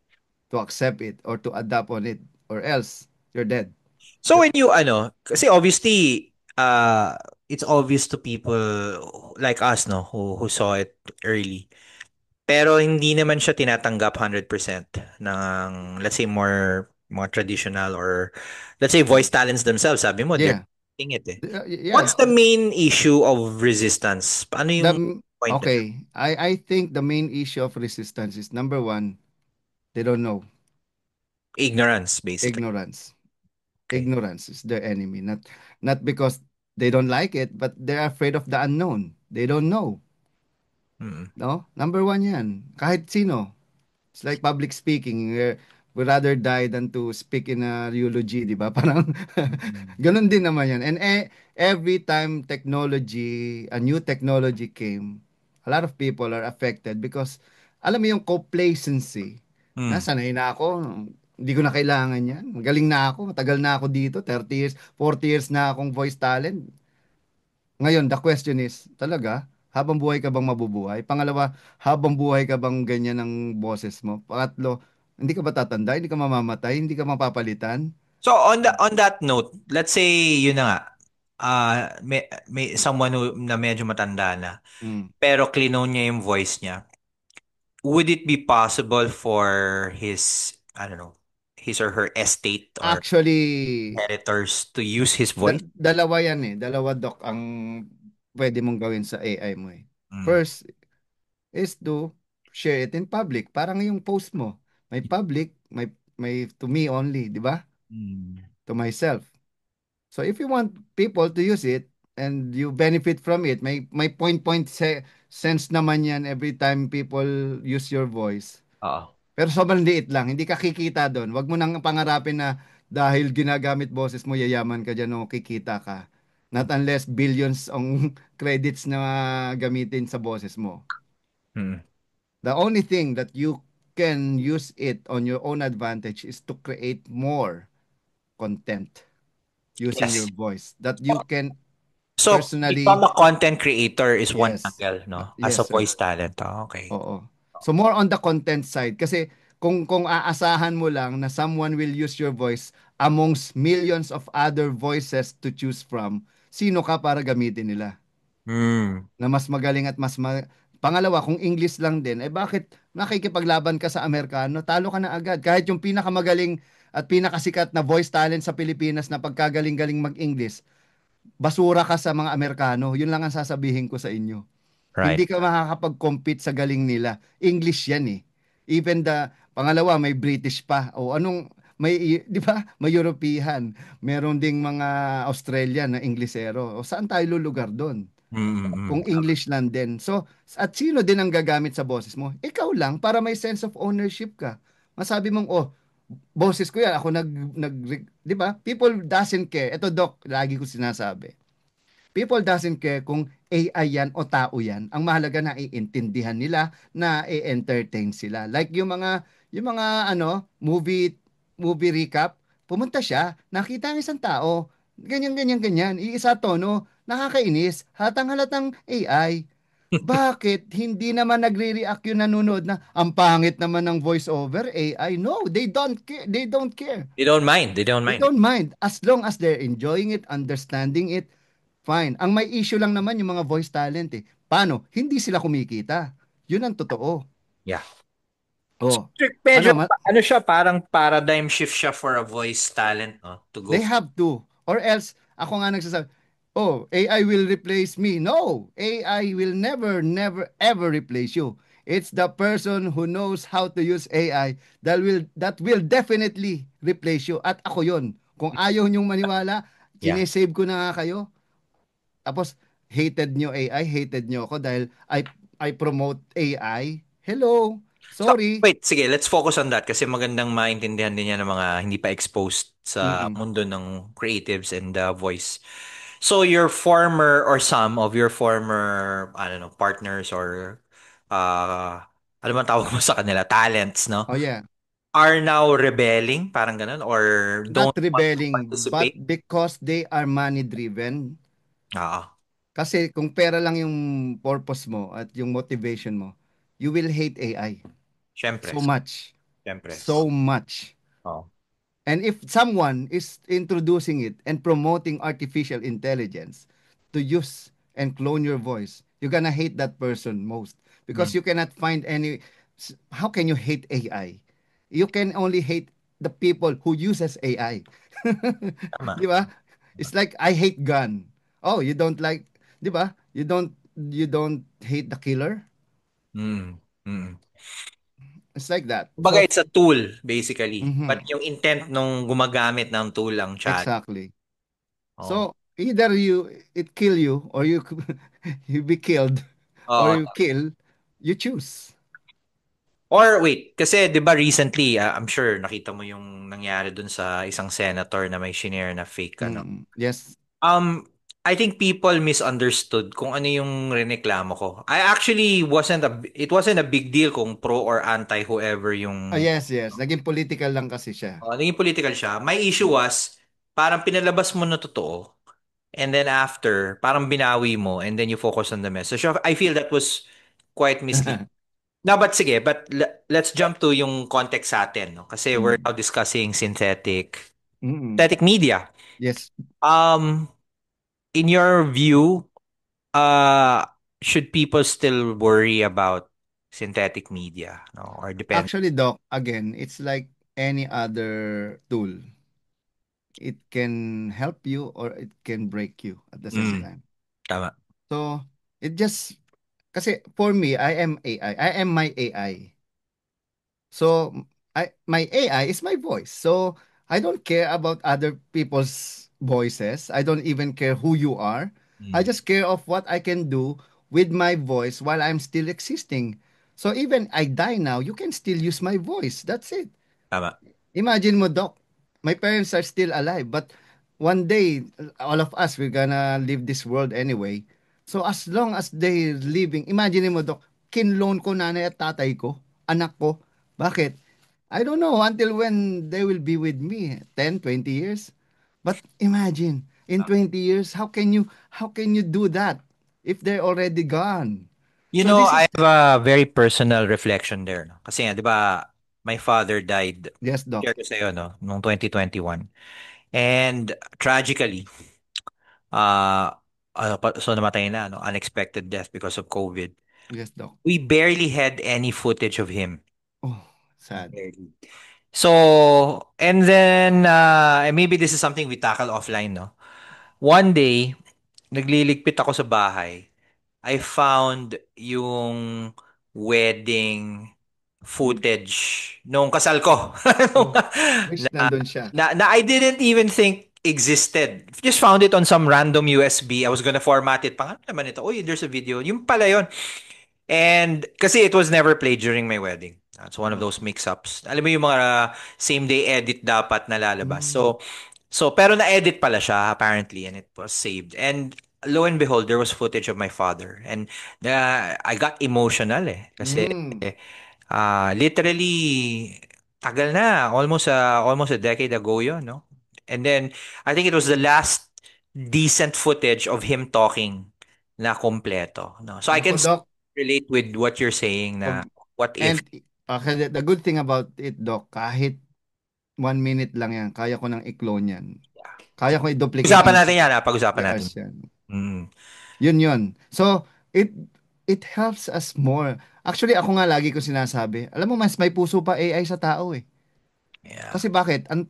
S2: to accept it or to adapt on it? Or else, you're dead.
S1: So when you kasi obviously it's obvious to people like us no who saw it early. Pero hindi naman siya tinatanggap 100% ng let's say more traditional or let's say voice talents themselves. Sabi mo they're
S2: Yeah.
S1: doing it eh.
S2: Yeah.
S1: What's the main issue of resistance? Ano yung point nila?
S2: Okay. I think the main issue of resistance is number one, they don't know.
S1: Ignorance basically.
S2: Ignorance.
S1: Okay.
S2: Ignorance is their enemy. Not because they don't like it, but they're afraid of the unknown. They don't know.
S1: Mm.
S2: No? Number one yan. Kahit sino. It's like public speaking. We rather die than to speak in a eulogy, di ba? Parang
S1: Mm.
S2: ganun din naman yan. And every time a new technology came, a lot of people are affected because alam mo yung complacency.
S1: Mm.
S2: Nasanay na ako. Hindi ko na kailangan yan. Magaling na ako. Matagal na ako dito. 30 years, 40 years na akong voice talent. Ngayon, the question is, talaga, habang buhay ka bang mabubuhay? Pangalawa, habang buhay ka bang ganyan ang boses mo? Pangatlo, hindi ka ba tatanda? Hindi ka mamamatay? Hindi ka mapapalitan?
S1: So on that note, let's say yun na nga. May someone na medyo matanda na
S2: Mm.
S1: pero clinone niya yung voice niya. Would it be possible for his I don't know, his or her estate or
S2: Actually,
S1: editors to use his voice?
S2: dalawa yan eh. Dalawa, Doc, ang pwede mong gawin sa AI mo eh.
S1: Mm.
S2: First, is to share it in public. Parang yung post mo, may public, may to me only, di ba?
S1: Mm.
S2: To myself. So if you want people to use it and you benefit from it, may sense naman yan every time people use your voice.
S1: Oo.
S2: Pero sobrang liit lang, hindi ka kikita doon. Wag mo nang pangarapin na dahil ginagamit boses mo, yayaman ka dyan o kikita ka. Not unless billions ang credits na gamitin sa boses mo.
S1: Mm.
S2: The only thing that you can use it on your own advantage is to create more content using your
S1: Yes.
S2: voice that you can
S1: So, become
S2: personally,
S1: a content creator is one
S2: yes,
S1: angle, no? As a
S2: yes, sir.
S1: voice talent. Oh, okay.
S2: Oo. So more on the content side kasi kung aasahan mo lang na someone will use your voice amongst millions of other voices to choose from, sino ka para gamitin nila?
S1: Mm.
S2: Na mas magaling at Pangalawa, kung English lang din, eh bakit nakikipaglaban ka sa Amerikano? Talo ka na agad. Kahit yung pinakamagaling at pinakasikat na voice talent sa Pilipinas na pagkagaling-galing mag-English, basura ka sa mga Amerikano. Yun lang ang sasabihin ko sa inyo.
S1: Right.
S2: Hindi ka makakapag-compete sa galing nila. English yan eh. Even pangalawa, may British pa. O anong, di ba? May European. Meron ding mga Australian na Inglesero. O saan tayo lulugar doon? Kung
S1: Mm.
S2: English lang din. So, at sino din ang gagamit sa boses mo? Ikaw lang, para may sense of ownership ka. Masabi mong, oh, boses ko yan. Ako di ba? People doesn't care. Ito, Doc, lagi ko sinasabi. People doesn't care kung AI yan o tao yan. Ang mahalaga na iintindihan nila, na i-entertain sila. Like yung mga movie recap, pumunta siya, nakita ang isang tao, ganyan, ganyan, ganyan, iisa tono, nakakainis, halatang AI. Bakit hindi naman nagre-react yung nanonood na ang pangit naman ng voice over AI? No, they don't care. They don't care.
S1: They don't mind. They don't
S2: They
S1: mind.
S2: don't mind as long as they're enjoying it, understanding it. Fine. Ang may issue lang naman yung mga voice talent eh. Paano? Hindi sila kumikita. Yun ang totoo.
S1: Yeah. So,
S2: Oh.
S1: medyo,
S2: Ano,
S1: ano siya, parang paradigm shift siya for a voice talent, no? To go
S2: they
S1: for,
S2: have to. Or else, ako nga nagsasabi, oh, AI will replace me. No, AI will never, never, ever replace you. It's the person who knows how to use AI that will definitely replace you. At ako yon. Kung ayaw niyong maniwala,
S1: yeah.
S2: sinesave ko na nga kayo. Tapos, hated nyo AI, hated nyo ako dahil I promote AI. Hello,
S1: So,
S2: sorry.
S1: wait, sige, let's focus on that kasi magandang maintindihan din yan ng mga hindi pa exposed sa
S2: Mm-mm.
S1: mundo ng creatives and voice. So, your former or some of your former, I don't know, partners or ano man tawag mo sa kanila, talents, no?
S2: Oh yeah,
S1: Are now rebelling, parang ganun, or
S2: not
S1: don't want to
S2: rebelling, but
S1: participate?
S2: because they are money driven.
S1: Ah,
S2: Kasi kung pera lang yung purpose mo at yung motivation mo, you will hate AI.
S1: syempre,
S2: So much.
S1: syempre.
S2: So much.
S1: Oh,
S2: And if someone is introducing it and promoting artificial intelligence to use and clone your voice, you're gonna hate that person most because
S1: mm,
S2: you cannot find any. How can you hate AI? You can only hate the people who uses AI.
S1: tama.
S2: Di ba? It's like I hate gun. Oh, you don't like, di ba? You don't hate the killer.
S1: Mm, mm.
S2: It's like that.
S1: Kumbaga,
S2: So,
S1: it's a tool, basically. But
S2: mhm,
S1: yung intent nung gumagamit ng tool ang chat.
S2: exactly.
S1: Oh.
S2: So either it kill you or you you be killed or
S1: Oo.
S2: you kill, you choose.
S1: Or wait, kasi 'di ba recently, I'm sure nakita mo yung nangyari dun sa isang senator na may shinare na fake ano.
S2: Mm, yes.
S1: Um I think people misunderstood kung ano yung reneklamo ko. It wasn't a big deal kung pro or anti whoever
S2: Ah,
S1: yung
S2: yes, yes. Naging political lang kasi siya.
S1: naging political siya. My issue was parang pinalabas mo na totoo. And then after, parang binawi mo and then you focus on the message. So I feel that was quite misleading. No, but sige, but let's jump to yung context sa atin, no? Kasi we're
S2: Mm.
S1: now discussing
S2: Mm.
S1: synthetic media.
S2: Yes.
S1: Um, in your view, uh, should people still worry about synthetic media, no? Or depend?
S2: Actually, Doc, again, it's like any other tool. It can help you or it can break you at the same
S1: Mm,
S2: time.
S1: tama.
S2: So, it just kasi for me, I am AI. I am my AI. So my AI is my voice. So I don't care about other people's voices. I don't even care who you are. I
S1: Mm,
S2: just care of what I can do with my voice while I'm still existing. So even I die now, you can still use my voice. That's it.
S1: tama.
S2: Imagine mo, Doc, my parents are still alive, but one day, all of us, we're gonna leave this world anyway. So as long as they're living, imagine mo, Doc, kinloan ko nanay at tatay ko, anak ko. Bakit? I don't know until when they will be with me, 10, 20 years. But imagine, in 20 years, how can you do that if they're already gone?
S1: You
S2: So
S1: know,
S2: this
S1: I
S2: is,
S1: have a very personal reflection there. No? Kasi nga, di ba, my father died,
S2: yes, Doc.
S1: share ko sa'yo, no, noong 2021. And tragically, uh, so namatay na, no, unexpected death because of COVID.
S2: Yes, Doc.
S1: We barely had any footage of him.
S2: Oh, sad.
S1: Barely. So, and then, and maybe this is something we tackle offline, no? One day, nagliligpit ako sa bahay. I found yung wedding footage nung kasal ko. Nung-
S2: Oh, wish
S1: na,
S2: nandun siya.
S1: na I didn't even think existed. Just found it on some random USB. I was gonna format it. Pang ano naman ito? Uy, there's a video. Yung pala yun. And kasi it was never played during my wedding. That's one of
S2: Oh.
S1: those mix-ups. Alam mo yung mga same day edit dapat na lalabas.
S2: Mm.
S1: So pero na-edit pala siya apparently and it was saved. And lo and behold, there was footage of my father. And I got emotional eh. Kasi
S2: Mm.
S1: literally tagal na, almost a decade ago 'yon, no? And then I think it was the last decent footage of him talking na kompleto, no? So I
S2: Nako,
S1: can
S2: Doc.
S1: relate with what you're saying
S2: Pag,
S1: na what if.
S2: and the good thing about it, Doc, kahit 1 minute lang yan, kaya ko nang i-clone yan. Kaya ko i-duplicate
S1: Pag-usapan
S2: ng
S1: natin yan, ha? Pag-usapan
S2: 3
S1: natin.
S2: hours yan.
S1: Mm.
S2: Yun. So, it helps us more. Actually, ako nga lagi ko sinasabi, alam mo, mas may puso pa AI sa tao eh.
S1: Yeah.
S2: Kasi bakit? Ang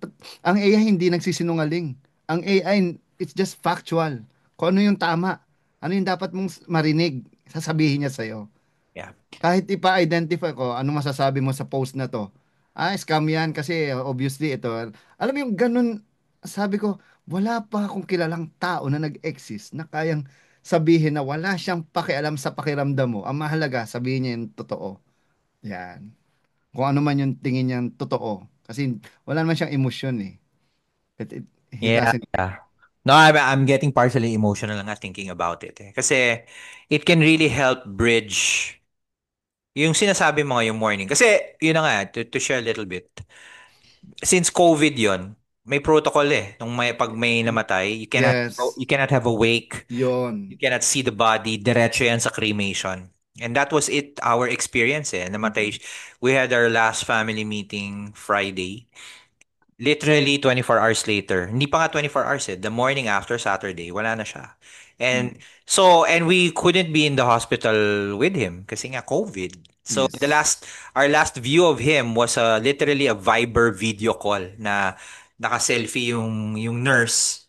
S2: AI hindi nagsisinungaling. Ang AI, it's just factual. Kung ano yung tama, ano yung dapat mong marinig, sasabihin niya sa'yo.
S1: Yeah.
S2: Kahit ipa-identify ko, ano masasabi mo sa post na to? Scam yan kasi obviously ito. Alam mo yung ganun, sabi ko, wala pa akong kilalang tao na nag-exist na kayang sabihin na wala siyang pakialam sa pakiramdam mo. Ang mahalaga, sabihin niya yung totoo. Yan. Kung ano man yung tingin niyang totoo. Kasi wala naman siyang emosyon eh. He
S1: Yeah,
S2: doesn't.
S1: yeah. No, I'm getting partially emotional nga thinking about it. Eh. Kasi it can really help bridge yung sinasabi mo ngayong morning. Kasi yun na nga, to share a little bit. Since COVID yon may protocol eh. Pag may namatay,
S2: Yes.
S1: you cannot have a wake. You
S2: Yon.
S1: cannot see the body. Diretso yan sa cremation. And that was it, our experience eh. Namatay.
S2: Mm-mm.
S1: We had our last family meeting Friday. Literally 24 hours later. Hindi pa nga 24 hours eh. The morning after Saturday, wala na siya. And
S2: Mm.
S1: and we couldn't be in the hospital with him kasi nga COVID. So
S2: Yes.
S1: our last view of him was literally a Viber video call na naka-selfie yung nurse,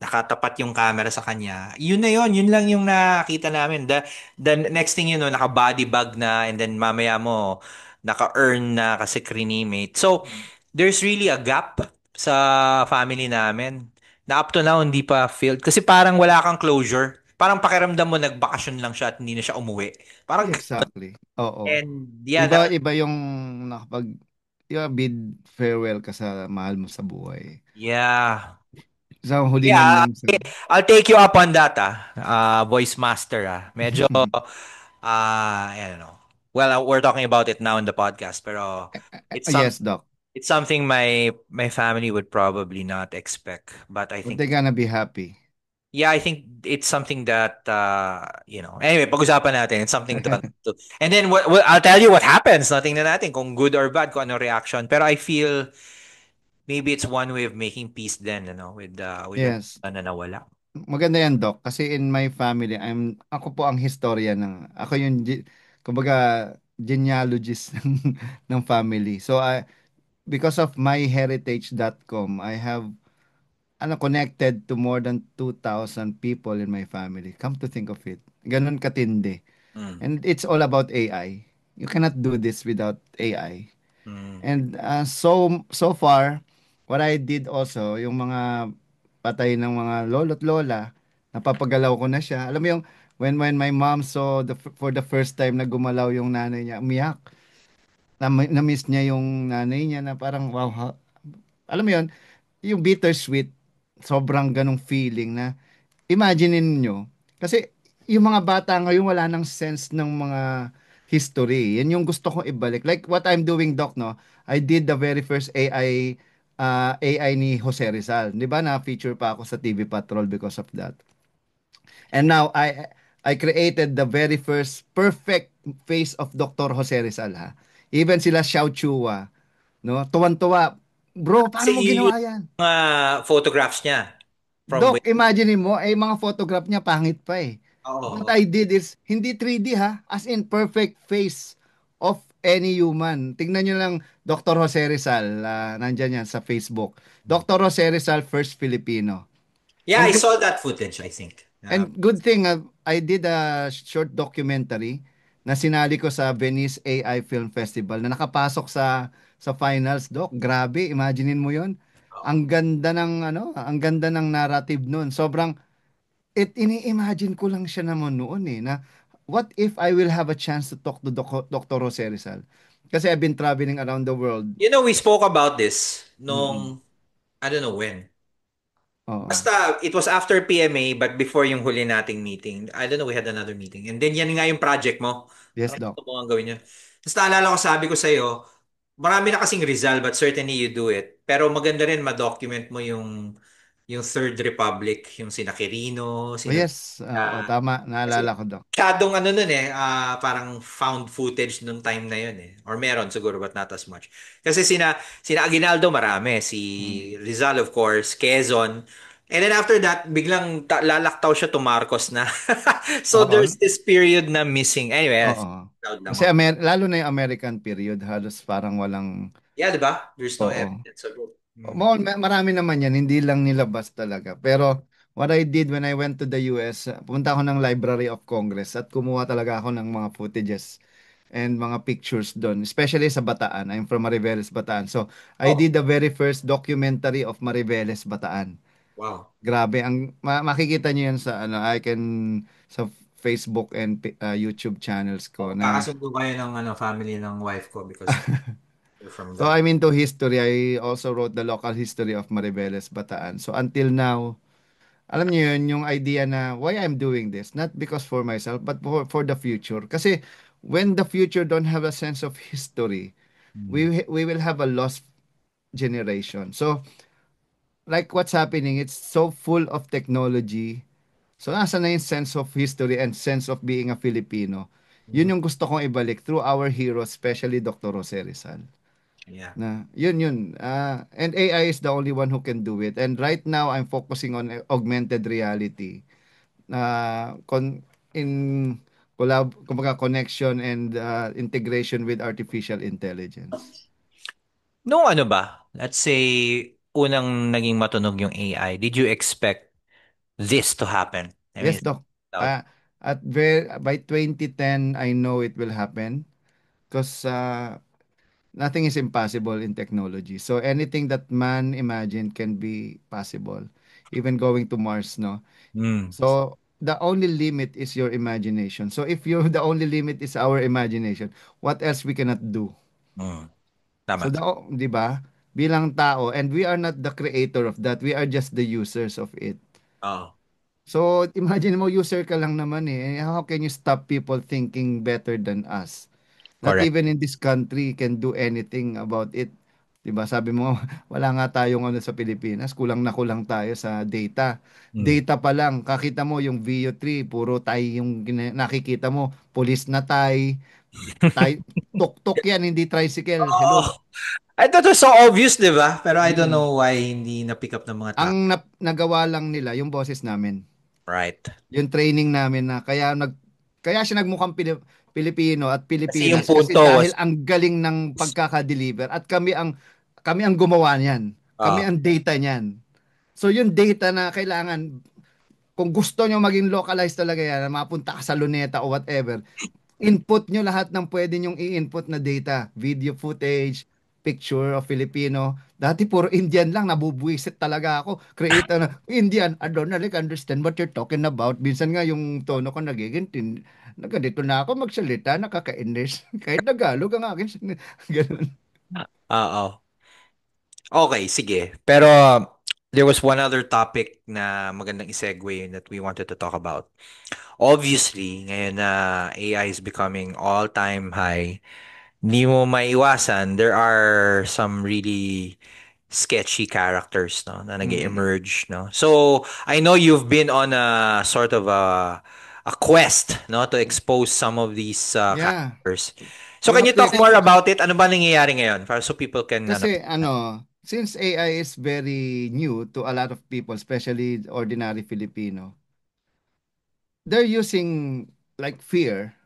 S1: nakatapat yung camera sa kanya. Yun na yun, yun lang yung nakita namin. The next thing you know, naka-body bag na and then mamaya mo naka-earn na kasi cremate. So, there's really a gap sa family namin na up to now hindi pa filled. Kasi parang wala kang closure. Parang pakiramdam mo nagbakasyon lang siya at hindi na siya umuwi. Parang,
S2: Exactly. Oo.
S1: and yeah,
S2: Iba yung nakapag bid farewell ka sa mahal mo sa buhay.
S1: yeah.
S2: Sa huli man
S1: Yeah,
S2: lang sa
S1: I'll take you up on that, voice master, Medyo, I don't know. Well, we're talking about it now in the podcast, pero it's some
S2: Yes, Doc.
S1: it's something my family would probably not expect. But I
S2: But they're
S1: think,
S2: gonna be happy.
S1: yeah, I think it's something that Anyway, pag-usapan natin. It's something to and then I'll tell you what happens. Nothing na natin kung good or bad, kung ano reaction. Pero I feel maybe it's one way of making peace then, with the
S2: Yes.
S1: na nawala.
S2: Maganda yan, Doc. Kasi in my family, ako po ang historia ako yung, kumbaga, genealogist ng family. So, because of myheritage.com, I have connected to more than 2,000 people in my family. Come to think of it. Ganun katindi.
S1: Mm.
S2: And it's all about AI. You cannot do this without AI.
S1: Mm.
S2: And so far, what I did also, yung mga patay ng mga lolo't lola, napapagalaw ko na siya. Alam mo yung when my mom saw for the first time na gumalaw yung nanay niya, umiyak. Na-miss niya yung nanay niya na parang wow. Alam mo yun, yung bittersweet, sobrang ganong feeling na imagine niyo kasi yung mga bata ngayon wala nang sense ng mga history. Yan yung gusto kong ibalik. Like what I'm doing, Doc, no? I did the very first AI ni Jose Rizal. 'Di ba na feature pa ako sa TV Patrol because of that. And now I created the very first perfect face of Dr. Jose Rizal, ha. Even sila Xiao Chua, no? Tuwan-tuwa. Bro,
S1: Kasi
S2: paano mo
S1: yung
S2: ginawa yan?
S1: mga photographs niya from
S2: Doc, imagine mo, eh, mga photograph niya pangit pa eh. What
S1: Oo.
S2: I did is, hindi 3D ha, as in perfect face of any human. Tingnan nyo lang, Dr. Jose Rizal, nandyan yan sa Facebook. Dr. Jose Rizal, first Filipino.
S1: Yeah, I
S2: And
S1: saw that footage, I think.
S2: good thing, I did a short documentary na sinali ko sa Venice AI Film Festival na nakapasok sa finals, Doc. Grabe, imaginein mo 'yon. Ang ganda ng narrative noon. Sobrang ini-imagine ko lang siya naman noon eh na what if I will have a chance to talk to Dr. Jose Rizal? Kasi I've been traveling around the world.
S1: You know, we spoke about this
S2: Mm-mm.
S1: nung, I don't know when.
S2: Oo.
S1: Basta, it was after PMA, but before yung huli nating meeting. I don't know, we had another meeting. And then yan nga yung project mo.
S2: Yes,
S1: Parang
S2: Doc.
S1: gusto mo nga gawin yun. Tapos naalala ko, sabi ko sa'yo, marami na kasing Rizal, but certainly you do it. Pero maganda rin ma-document mo yung Third Republic, yung sina Quirino,
S2: Oh,
S1: sina
S2: yes. Oo, tama. Naalala
S1: kasi
S2: ko, Doc.
S1: masyadong ano nun eh, parang found footage nung time na yun eh. Or meron siguro, but not as much. Kasi sina Aguinaldo marami, si
S2: Mm.
S1: Rizal of course, Quezon. And then after that, biglang lalaktaw siya to Marcos na. So
S2: Oo.
S1: there's this period na missing. Anyway,
S2: Oo.
S1: proud lang
S2: Kasi
S1: ako.
S2: lalo na yung American period, halos parang walang,
S1: Yeah, di ba? There's no
S2: oo.
S1: evidence of it. Mm.
S2: Marami naman yan, hindi lang nilabas talaga. Pero what I did when I went to the US, pumunta ako ng Library of Congress at kumuha talaga ako ng mga footages and mga pictures doon, especially sa Bataan. I'm from Mariveles, Bataan. So, I
S1: Oh,
S2: did the very first documentary of Mariveles, Bataan.
S1: wow.
S2: Grabe, makikita niyo yan sa I can sa Facebook and YouTube channels
S1: Oh,
S2: ko na.
S1: kakasundo kayo ng ano, family ng wife ko because you're from
S2: So
S1: that.
S2: I'm into history. I also wrote the local history of Mariveles, Bataan. So until now, alam niyo yun, yung idea na why I'm doing this, not because for myself, but for the future. Kasi when the future don't have a sense of history,
S1: Mm.
S2: we will have a lost generation. So like what's happening, it's so full of technology. So nasa na yung sense of history and sense of being a Filipino.
S1: Mm.
S2: Yun yung gusto kong ibalik through our heroes, especially Dr. Jose Rizal.
S1: Yeah.
S2: Na yun and AI is the only one who can do it, and right now I'm focusing on augmented reality in kumbaga connection and integration with artificial intelligence.
S1: No ano ba? Let's say, unang naging matunog yung AI. Did you expect this to happen? I mean,
S2: Yes, Doc.
S1: out.
S2: By 2010 I know it will happen because nothing is impossible in technology, so anything that man imagined can be possible, even going to Mars, no.
S1: Mm,
S2: So the only limit is your imagination. So if you the only limit is our imagination, what else we cannot do?
S1: mm,
S2: So
S1: tama.
S2: 'di ba? Bilang tao, and we are not the creator of that. We are just the users of it.
S1: Oh,
S2: So imagine mo, user ka lang naman eh. How can you stop people thinking better than us? Not
S1: correct.
S2: even in this country can do anything about it. 'Di ba? Sabi mo, wala nga tayong ano sa Pilipinas, kulang na kulang tayo sa data.
S1: Mm.
S2: Data pa lang, kakita mo yung VO3, puro Thai yung nakikita mo, police na Thai, Thai, tuk-tuk yan, hindi tricycle.
S1: Oh,
S2: Hello.
S1: I thought it was so obvious, di ba? Pero I don't
S2: Mm.
S1: know why hindi na-pick up ng mga
S2: Ang
S1: tao.
S2: nagawa lang nila yung boses namin.
S1: Right.
S2: Yung training namin na kaya siya nagmukhang Pilipino at
S1: Kasi yung
S2: Pilipinas kasi
S1: punto
S2: dahil
S1: was,
S2: ang galing ng pagkaka-deliver at kami ang gumawa niyan. Kami
S1: oh,
S2: ang data niyan. So yung data na kailangan kung gusto nyo maging localized talaga yan, mapunta ka sa Luneta o whatever, input nyo lahat ng pwede nyong i-input na data, video footage, picture of Filipino. Dati puro Indian lang, nabubuisit talaga ako. Create na, Indian, I don't really understand what you're talking about. Minsan nga yung tono ko nagiging, ganito na ako magsalita, nakakainis. Kahit Tagalog ang akin, ganun.
S1: Oo. Okay, sige. Pero there was one other topic na magandang isegue that we wanted to talk about. Obviously, ngayon na AI is becoming all-time high, hindi mo maiwasan, there are some really sketchy characters, no, na
S2: Mm.
S1: nag-emerge, no. So, I know you've been on a sort of a quest, no, to expose some of these
S2: Yeah.
S1: characters. So, can
S2: Mga
S1: you talk
S2: Twitch,
S1: more about it? Ano ba nangyayari ngayon? Para so people can, ano,
S2: kasi ano, since AI is very new to a lot of people, especially ordinary Filipino, they're using like fear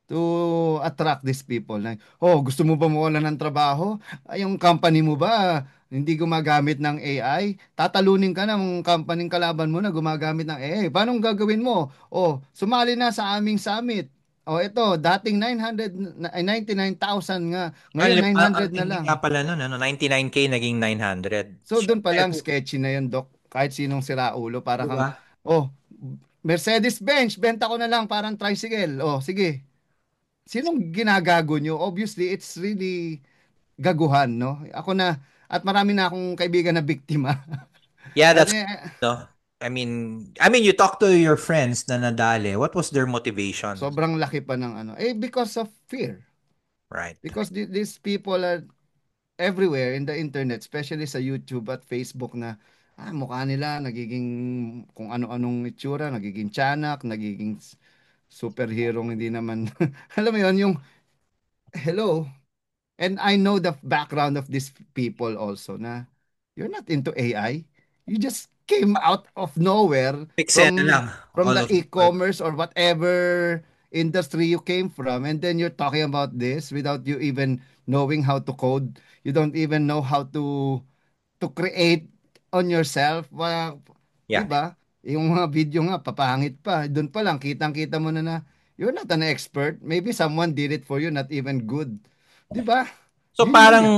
S2: to attract these people. Like, oh, gusto mo ba mawalan ng trabaho? Ay, yung company mo ba hindi gumagamit ng AI? Tatalunin ka ng company kalaban mo na gumagamit ng AI. Paano gagawin mo? Oh, sumali na sa aming summit. Oh, ito, dating 900, ay 99,000 nga. Ngayon, 900
S1: ang
S2: na
S1: tindi
S2: lang.
S1: nga pala nun, ano, 99K naging 900.
S2: So, doon pa
S1: Siyempre,
S2: lang sketchy na yun, Doc. Kahit sinong siraulo, para
S1: di
S2: kang,
S1: ba?
S2: oh, Mercedes-Benz, benta ko na lang parang tricycle. Oh, sige. Sinong ginagago nyo? Obviously, it's really gaguhan, no? Ako na, at marami na akong kaibigan na biktima.
S1: Yeah,
S2: At
S1: that's no. I mean, you talk to your friends na nadali. What was their motivation?
S2: sobrang laki pa ng ano. Eh, because of fear.
S1: Right.
S2: Because these people are everywhere in the internet, especially sa YouTube at Facebook na mukha nila nagiging kung ano-anong itsura, nagiging tiyanak, nagiging superhero hindi naman. Alam mo yon yung hello. And I know the background of these people also na you're not into AI. You just came out of nowhere
S1: Eksena lang.
S2: from
S1: All
S2: the
S1: of work.
S2: e-commerce or whatever industry you came from, and then you're talking about this without you even knowing how to code. You don't even know how to create on yourself. 'Di
S1: Yeah.
S2: ba? Yung mga video nga papangit pa. Doon pa lang kitang-kita mo na you're not an expert. Maybe someone did it for you, not even good. 'Di ba?
S1: So
S2: Yun yun nga.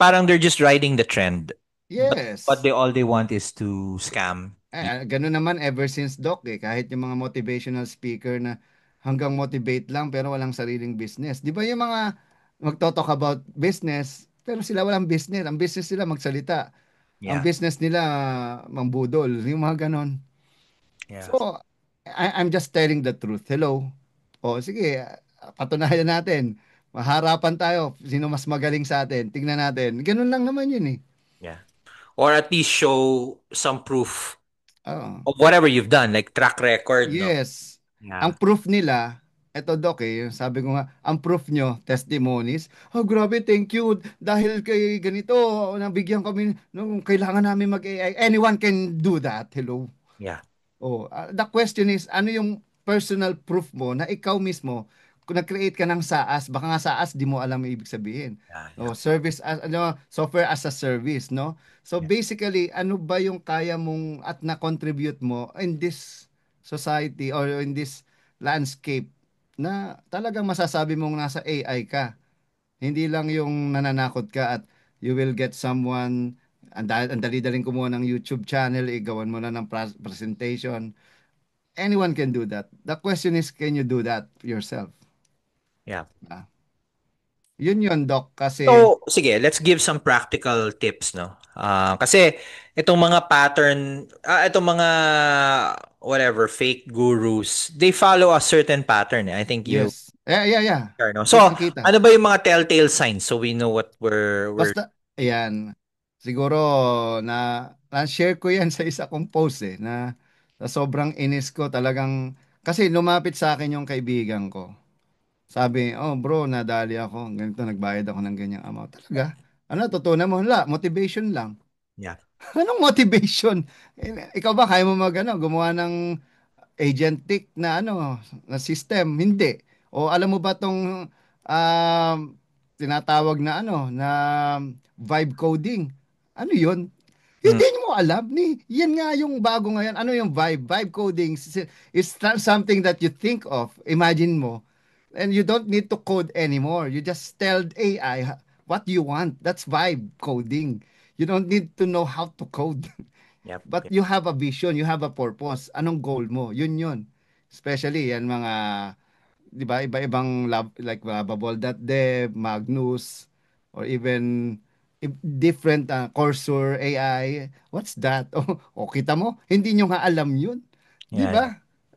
S1: parang they're just riding the trend. But
S2: Yes.
S1: they want is to scam people.
S2: Ganun naman ever since Doc eh. Kahit yung mga motivational speaker na hanggang motivate lang pero walang sariling business. Di ba yung mga magto-talk about business pero sila walang business. Ang business nila magsalita. Ang
S1: Yeah.
S2: business nila mambudol. Yung mga ganon.
S1: Yeah.
S2: So, I'm just telling the truth. Hello. O sige, patunayan natin. Maharapan tayo. Sino mas magaling sa atin? Tingnan natin. Ganun lang naman yun eh.
S1: Yeah. Or at least show some proof
S2: Oo.
S1: of whatever you've done, like track record, no?
S2: Yes. Ang
S1: Yeah.
S2: proof nila, eto Doc eh, sabi ko nga, ang proof nyo, testimonies, oh grabe, thank you, dahil kay ganito, nabigyan kami, nung kailangan namin mag-AI. Anyone can do that, hello.
S1: Yeah.
S2: Oh, the question is, ano yung personal proof mo na ikaw mismo, kung nag-create ka ng SaaS, baka nga SaaS, di mo alam ang ibig sabihin.
S1: Yeah. Yeah.
S2: Oh, service as ano, software as a service, no? So
S1: Yeah.
S2: basically, ano ba yung kaya mong at na-contribute mo in this society or in this landscape na talagang masasabi mong nasa AI ka. Hindi lang yung nananakot ka at you will get someone ang dali-daling kumuha ng YouTube channel, gawan mo na ng presentation. Anyone can do that. The question is, can you do that yourself?
S1: Yeah.
S2: Ah, yun, Doc, kasi
S1: So, sige, let's give some practical tips, no? Kasi itong mga pattern, itong mga whatever fake gurus, they follow a certain pattern. I think you
S2: yes. Yeah.
S1: no. So,
S2: Kitang-kita.
S1: ano ba yung mga telltale signs so we know what we're
S2: Basta, ayan. Siguro, na-share ko yan sa isa kong post eh, na sa sobrang inis ko talagang, kasi lumapit sa akin yung kaibigan ko. Sabi, oh bro, nadali ako. Ganito, nagbayad ako ng ganyang amount. Talaga? Ano, totoo mo? Wala, motivation lang.
S1: yeah,
S2: Anong motivation? Ikaw ba, kaya mo gumawa ng agentic na na system? Hindi. O alam mo ba tong tinatawag na na vibe coding? Ano 'yun?
S1: Mm.
S2: Hindi mo alam ni. Yan nga yung bago ngayon. Ano yung vibe? Vibe coding is something that you think of. Imagine mo. And you don't need to code anymore. You just tell AI what you want. That's vibe coding. You don't need to know how to code.
S1: Yep.
S2: But
S1: Yep.
S2: you have a vision, you have a purpose. Anong goal mo? Yun yun. Especially yan mga, di ba, iba-ibang lab, like Bubble.dev, Magnus, or even different Cursor AI. What's that? O kita mo, hindi nyo nga alam yun. Di
S1: Yeah, yeah.
S2: ba?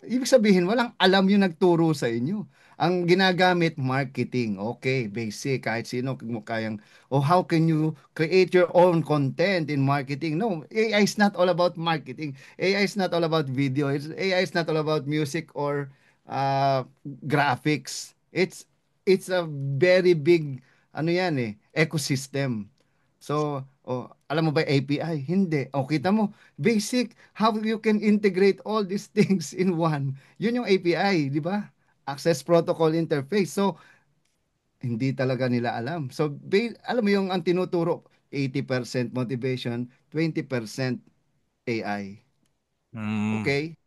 S2: Ibig sabihin, walang alam yung nagturo sa inyo. Ang ginagamit, marketing. Okay, basic. Kahit sino mo kayang, how can you create your own content in marketing? No, AI is not all about marketing. AI is not all about video. AI is not all about music or graphics. It's a very big ano yan ecosystem. So, alam mo ba API? Hindi. Kita mo, basic how you can integrate all these things in one. Yun yung API, di ba? Access Protocol Interface. So, hindi talaga nila alam. So, alam mo yung ang tinuturo, 80% motivation, 20% AI.
S1: Mm.
S2: Okay?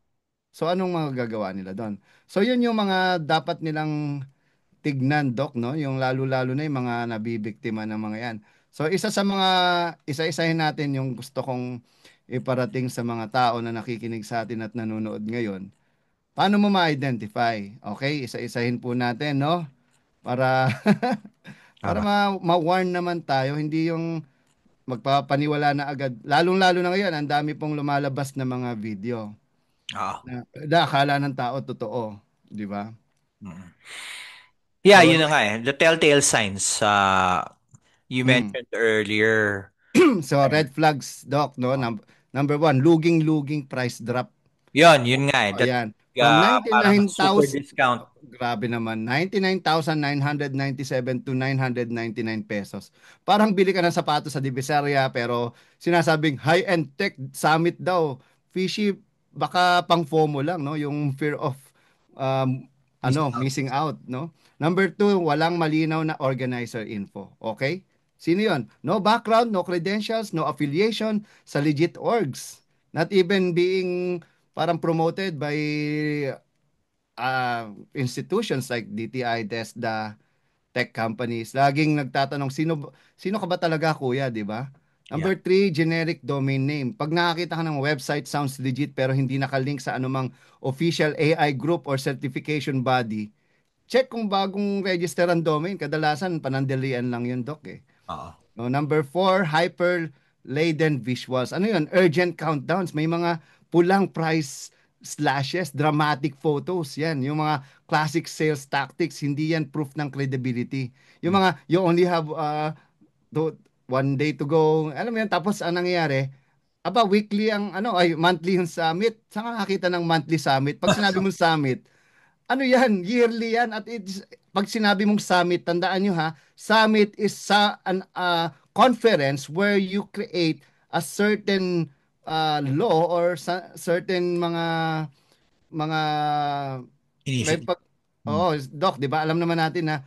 S2: So, anong magagawa nila doon? So, yun yung mga dapat nilang tignan, Doc, no? Yung lalo-lalo na yung mga nabibiktima ng mga yan. So, isa-isahin natin yung gusto kong iparating sa mga tao na nakikinig sa atin at nanonood ngayon. Paano mo ma-identify? Okay, isa-isahin po natin, no? Para para
S1: Tama.
S2: ma-warn naman tayo, hindi yung magpapaniwala na agad. Lalong-lalo na ngayon, ang dami pong lumalabas na mga video
S1: Oo.
S2: na akala ng tao totoo, di ba?
S1: Mm. Yeah,
S2: So,
S1: yun na nga eh. The telltale signs you
S2: mm.
S1: mentioned earlier.
S2: So red flags, Doc, no? Number one, luging-luging price drop.
S1: Yun nga eh. That
S2: Ayan. From
S1: parang super
S2: 99,000,
S1: discount.
S2: grabe naman, 99,997 to 999 pesos. Parang bili ka ng sapatos sa Divisoria pero sinasabing high-end tech summit daw. Fishy, baka pang FOMO lang, no? Yung fear of
S1: Missing out.
S2: missing out, no? Number two, walang malinaw na organizer info. Okay? Sino yon? No background, no credentials, no affiliation sa legit orgs. Not even being parang promoted by institutions like DTI, TESDA, tech companies. Laging nagtatanong, sino ka ba talaga kuya, di ba?
S1: Yeah.
S2: Number three, generic domain name. Pag nakakita ka ng website, sounds legit pero hindi nakalink sa anumang official AI group or certification body, check kung bagong register ang domain. Kadalasan, panandalian lang yun, Doc eh.
S1: Oo.
S2: No, number four, hyper-laden visuals. Ano yun? Urgent countdowns. May mga pulang price slashes, dramatic photos. Yan. Yung mga classic sales tactics. Hindi yan proof ng credibility. Yung
S1: Mm.
S2: mga, you only have one day to go. Alam mo yan, tapos ang nangyayari, weekly ang, monthly yung summit. Saan ka nakakita ng monthly summit? Pag sinabi mo summit, ano yan, yearly yan. At pag sinabi mong summit, tandaan nyo ha, summit is an conference where you create a certain law or certain mga may
S1: Initiative.
S2: pag
S1: Mm.
S2: Doc, 'di ba? Alam naman natin na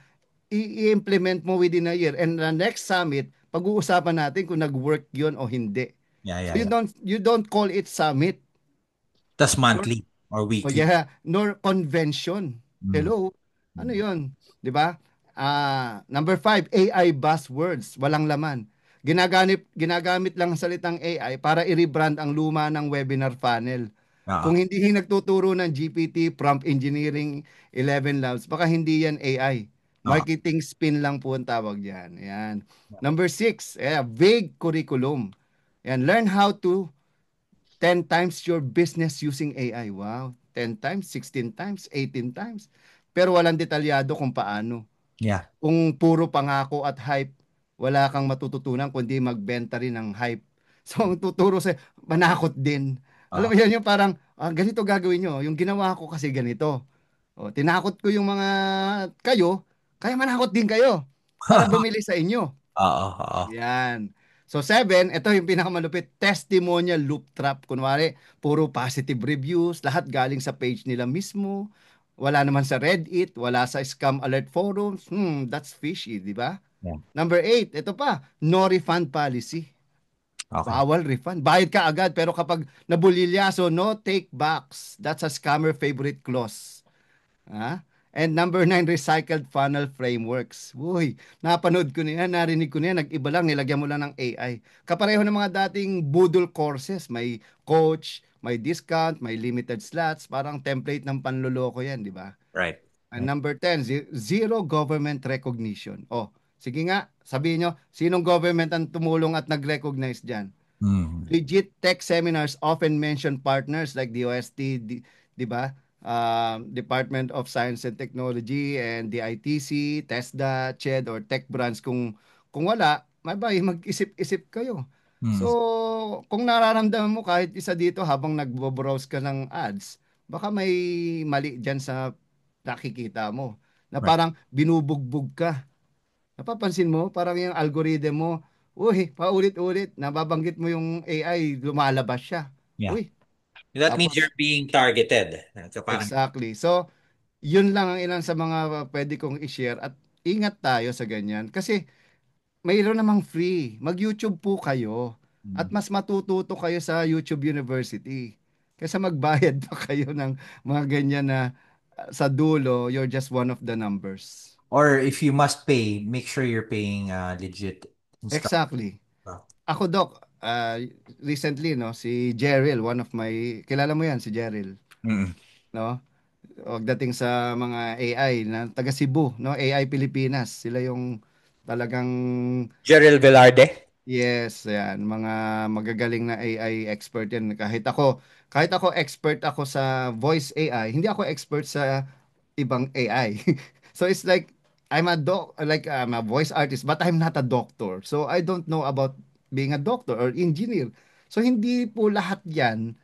S2: i-implement mo within a year and the next summit, pag-uusapan natin kung nag-work 'yon o hindi.
S1: Yeah,
S2: So
S1: yeah, yeah.
S2: you don't call it summit.
S1: Tas monthly or
S2: Oh
S1: weekly.
S2: yeah, nor convention.
S1: Mm.
S2: Hello? Ano
S1: Mm.
S2: 'yon? 'Di ba? Number five, AI buzzwords, walang laman. Ginagamit lang ang salitang AI para i-rebrand ang luma ng webinar funnel.
S1: Oo.
S2: Kung hindi nagtuturo ng GPT, prompt engineering, 11 labs, baka hindi yan AI.
S1: Oo.
S2: Marketing spin lang po ang tawag diyan. Yan. Number six, vague curriculum. Yan, learn how to 10 times your business using AI. Wow. 10 times, 16 times, 18 times. Pero walang detalyado kung paano.
S1: Yeah.
S2: Kung puro pangako at hype, wala kang matututunan kundi magbenta rin ng hype. So, ang tuturo sa manakot din. Alam
S1: Oo.
S2: mo yan, yung parang, ganito gagawin nyo. Yung ginawa ko kasi ganito. Tinakot ko yung mga kayo, kaya manakot din kayo para bumili sa inyo.
S1: Oo, oo.
S2: Yan. So seven, ito yung pinakamalupit, testimonial loop trap. Kunwari, puro positive reviews, lahat galing sa page nila mismo. Wala naman sa Reddit, wala sa scam alert forums. That's fishy, di ba?
S1: Yeah.
S2: Number eight, ito pa, no refund policy.
S1: Okay.
S2: Bawal refund. Bayad ka agad pero kapag nabulilyaso, no take backs. That's a scammer favorite clause. Ha? And number 9, recycled funnel frameworks. Uy, napanood ko na yan, narinig ko na yan, nag-iba lang, nilagyan mo lang ng AI. Kapareho ng mga dating Boodle courses, may coach, may discount, may limited slots, parang template ng panloloko yan, di ba?
S1: Right.
S2: And number 10, zero government recognition. Oh, sige nga, sabihin nyo, sinong government ang tumulong at nag-recognize dyan?
S1: Mm.
S2: Legit tech seminars often mention partners like DOST, di ba? Department of Science and Technology and the ITC, TESDA, CHED or tech brands kung wala, may mag-isip-isip kayo. So,
S1: Mm.
S2: kung nararamdaman mo kahit isa dito habang nagbo-browse ka ng ads, baka may mali diyan sa nakikita mo na
S1: Right.
S2: parang binubugbog ka. Napapansin mo, parang yung algorithm mo, uy, paulit-ulit, nababanggit mo yung AI, lumalabas siya.
S1: Yeah.
S2: Uy,
S1: That means
S2: tapos,
S1: you're being targeted. So parang,
S2: exactly. So, yun lang ang ilan sa mga pwede kong i-share at ingat tayo sa ganyan. Kasi, mayroon namang free. Mag-YouTube po kayo. At
S1: mm.
S2: mas matututo kayo sa YouTube University. Kaysa magbayad pa kayo ng mga ganyan na sa dulo, you're just one of the numbers.
S1: Or if you must pay, make sure you're paying legit instructor.
S2: Exactly. Ako, Doc, recently, no, si Jeril, one of my, kilala mo yan, si Jeril,
S1: Mm.
S2: no? Pagdating sa mga AI na taga Cebu, no? AI Pilipinas, sila yung talagang,
S1: Gerald Velarde?
S2: yes, yan, mga magagaling na AI expert yan. Kahit ako expert ako sa voice AI, hindi ako expert sa ibang AI. So it's like I'm a voice artist but I'm not a doctor. So I don't know about being a doctor or engineer. So hindi po lahat 'yan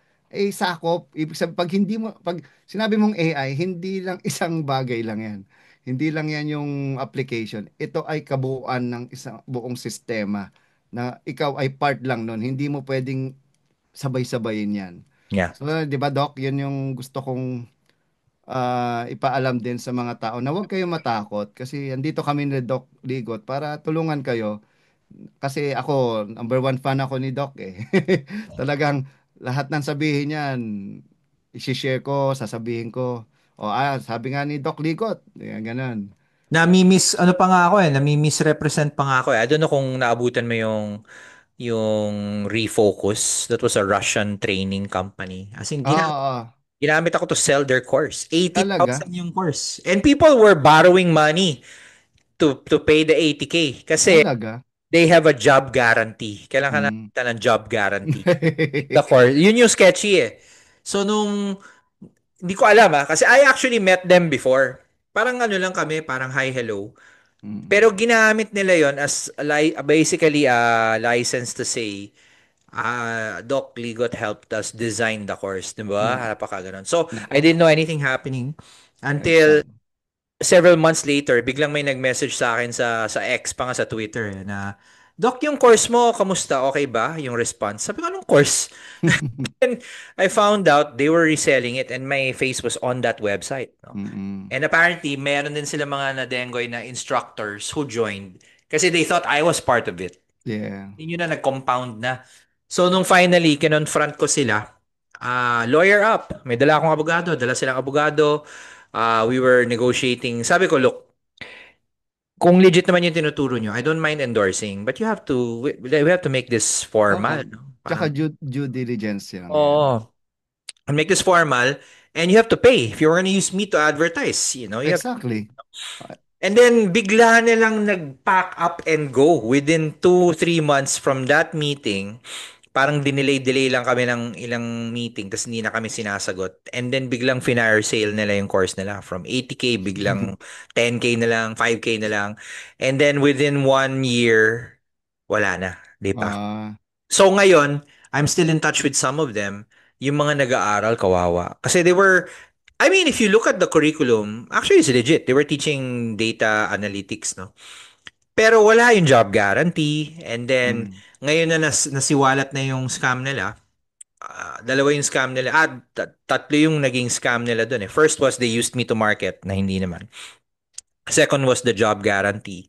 S2: sakop. Ibig sabihin pag sinabi mong AI, hindi lang isang bagay lang 'yan. Hindi lang 'yan yung application. Ito ay kabuuan ng isang buong sistema na ikaw ay part lang nun. Hindi mo pwedeng sabay-sabayin 'yan.
S1: Yeah.
S2: So, 'di ba, Doc, 'yun yung gusto kong ipaalam din sa mga tao na huwag kayong matakot kasi andito kami ni Doc Ligot para tulungan kayo. Kasi ako, number one fan ako ni Doc eh. Talagang lahat ng sabihin niyan, isi-share ko, sasabihin ko. O sabi nga ni Doc Ligot, ganun.
S1: Nami-miss, ano pa nga ako eh, nami-misrepresent pa nga ako eh. I don't know kung naabutan mo yung Refocus. That was a Russian training company. As in,
S2: Oo,
S1: ginamit ako to sell their course.
S2: talaga,
S1: 80,000 yung course. And people were borrowing money to pay the 80K kasi
S2: talaga.
S1: they have a job guarantee. Kailangan
S2: Mm.
S1: ka ng job guarantee. The course, yun yung sketchy eh. So hindi ko alam kasi I actually met them before. Parang ano lang kami, parang hi, hello.
S2: Mm.
S1: Pero ginamit nila yon as basically a license to say, Doc Ligot helped us design the course, di ba?
S2: Mm.
S1: Napakaganon. So, I
S2: Nako,
S1: didn't know anything happening until
S2: exact.
S1: several months later, biglang may nag-message sa akin sa X pa nga sa Twitter na, Doc, yung course mo, kamusta? Okay ba? Yung response. Sabi ko, anong course? And I found out they were reselling it and my face was on that website. No?
S2: Mm-mm.
S1: And apparently, meron din sila mga nadengoy na instructors who joined kasi they thought I was part of it.
S2: Yeah.
S1: Yun na nag-compound na. So, nung finally, kinonfront ko sila, lawyer up. May dala akong abogado, dala silang abogado. We were negotiating. Sabi ko, look, kung legit naman yung tinuturo nyo, I don't mind endorsing, but we have to make this
S2: Oo.
S1: formal. No?
S2: Tsaka
S1: Parang,
S2: due diligence lang yan.
S1: oh, and make this formal, and you have to pay. If you're gonna use me to advertise, you have.
S2: Exactly.
S1: And then, bigla na lang nag-pack up and go within 2, 3 months from that meeting. Parang dinelay-delay lang kami ng ilang meeting, tapos hindi na kami sinasagot. And then, biglang finire sale nila yung course nila. From 80K, biglang 10K na lang, 5K na lang. And then, within 1 year, wala na. Di pa.
S2: Ah,
S1: So ngayon, I'm still in touch with some of them. Yung mga nag-aaral, kawawa. Kasi I mean, if you look at the curriculum, actually it's legit. They were teaching data analytics, no? Pero wala yung job guarantee. And then,
S2: mm,
S1: ngayon na nasiwalat na yung scam nila. Dalawa yung scam nila. Tatlo yung naging scam nila dun eh. First was they used me to market, na hindi naman. Second was the job guarantee.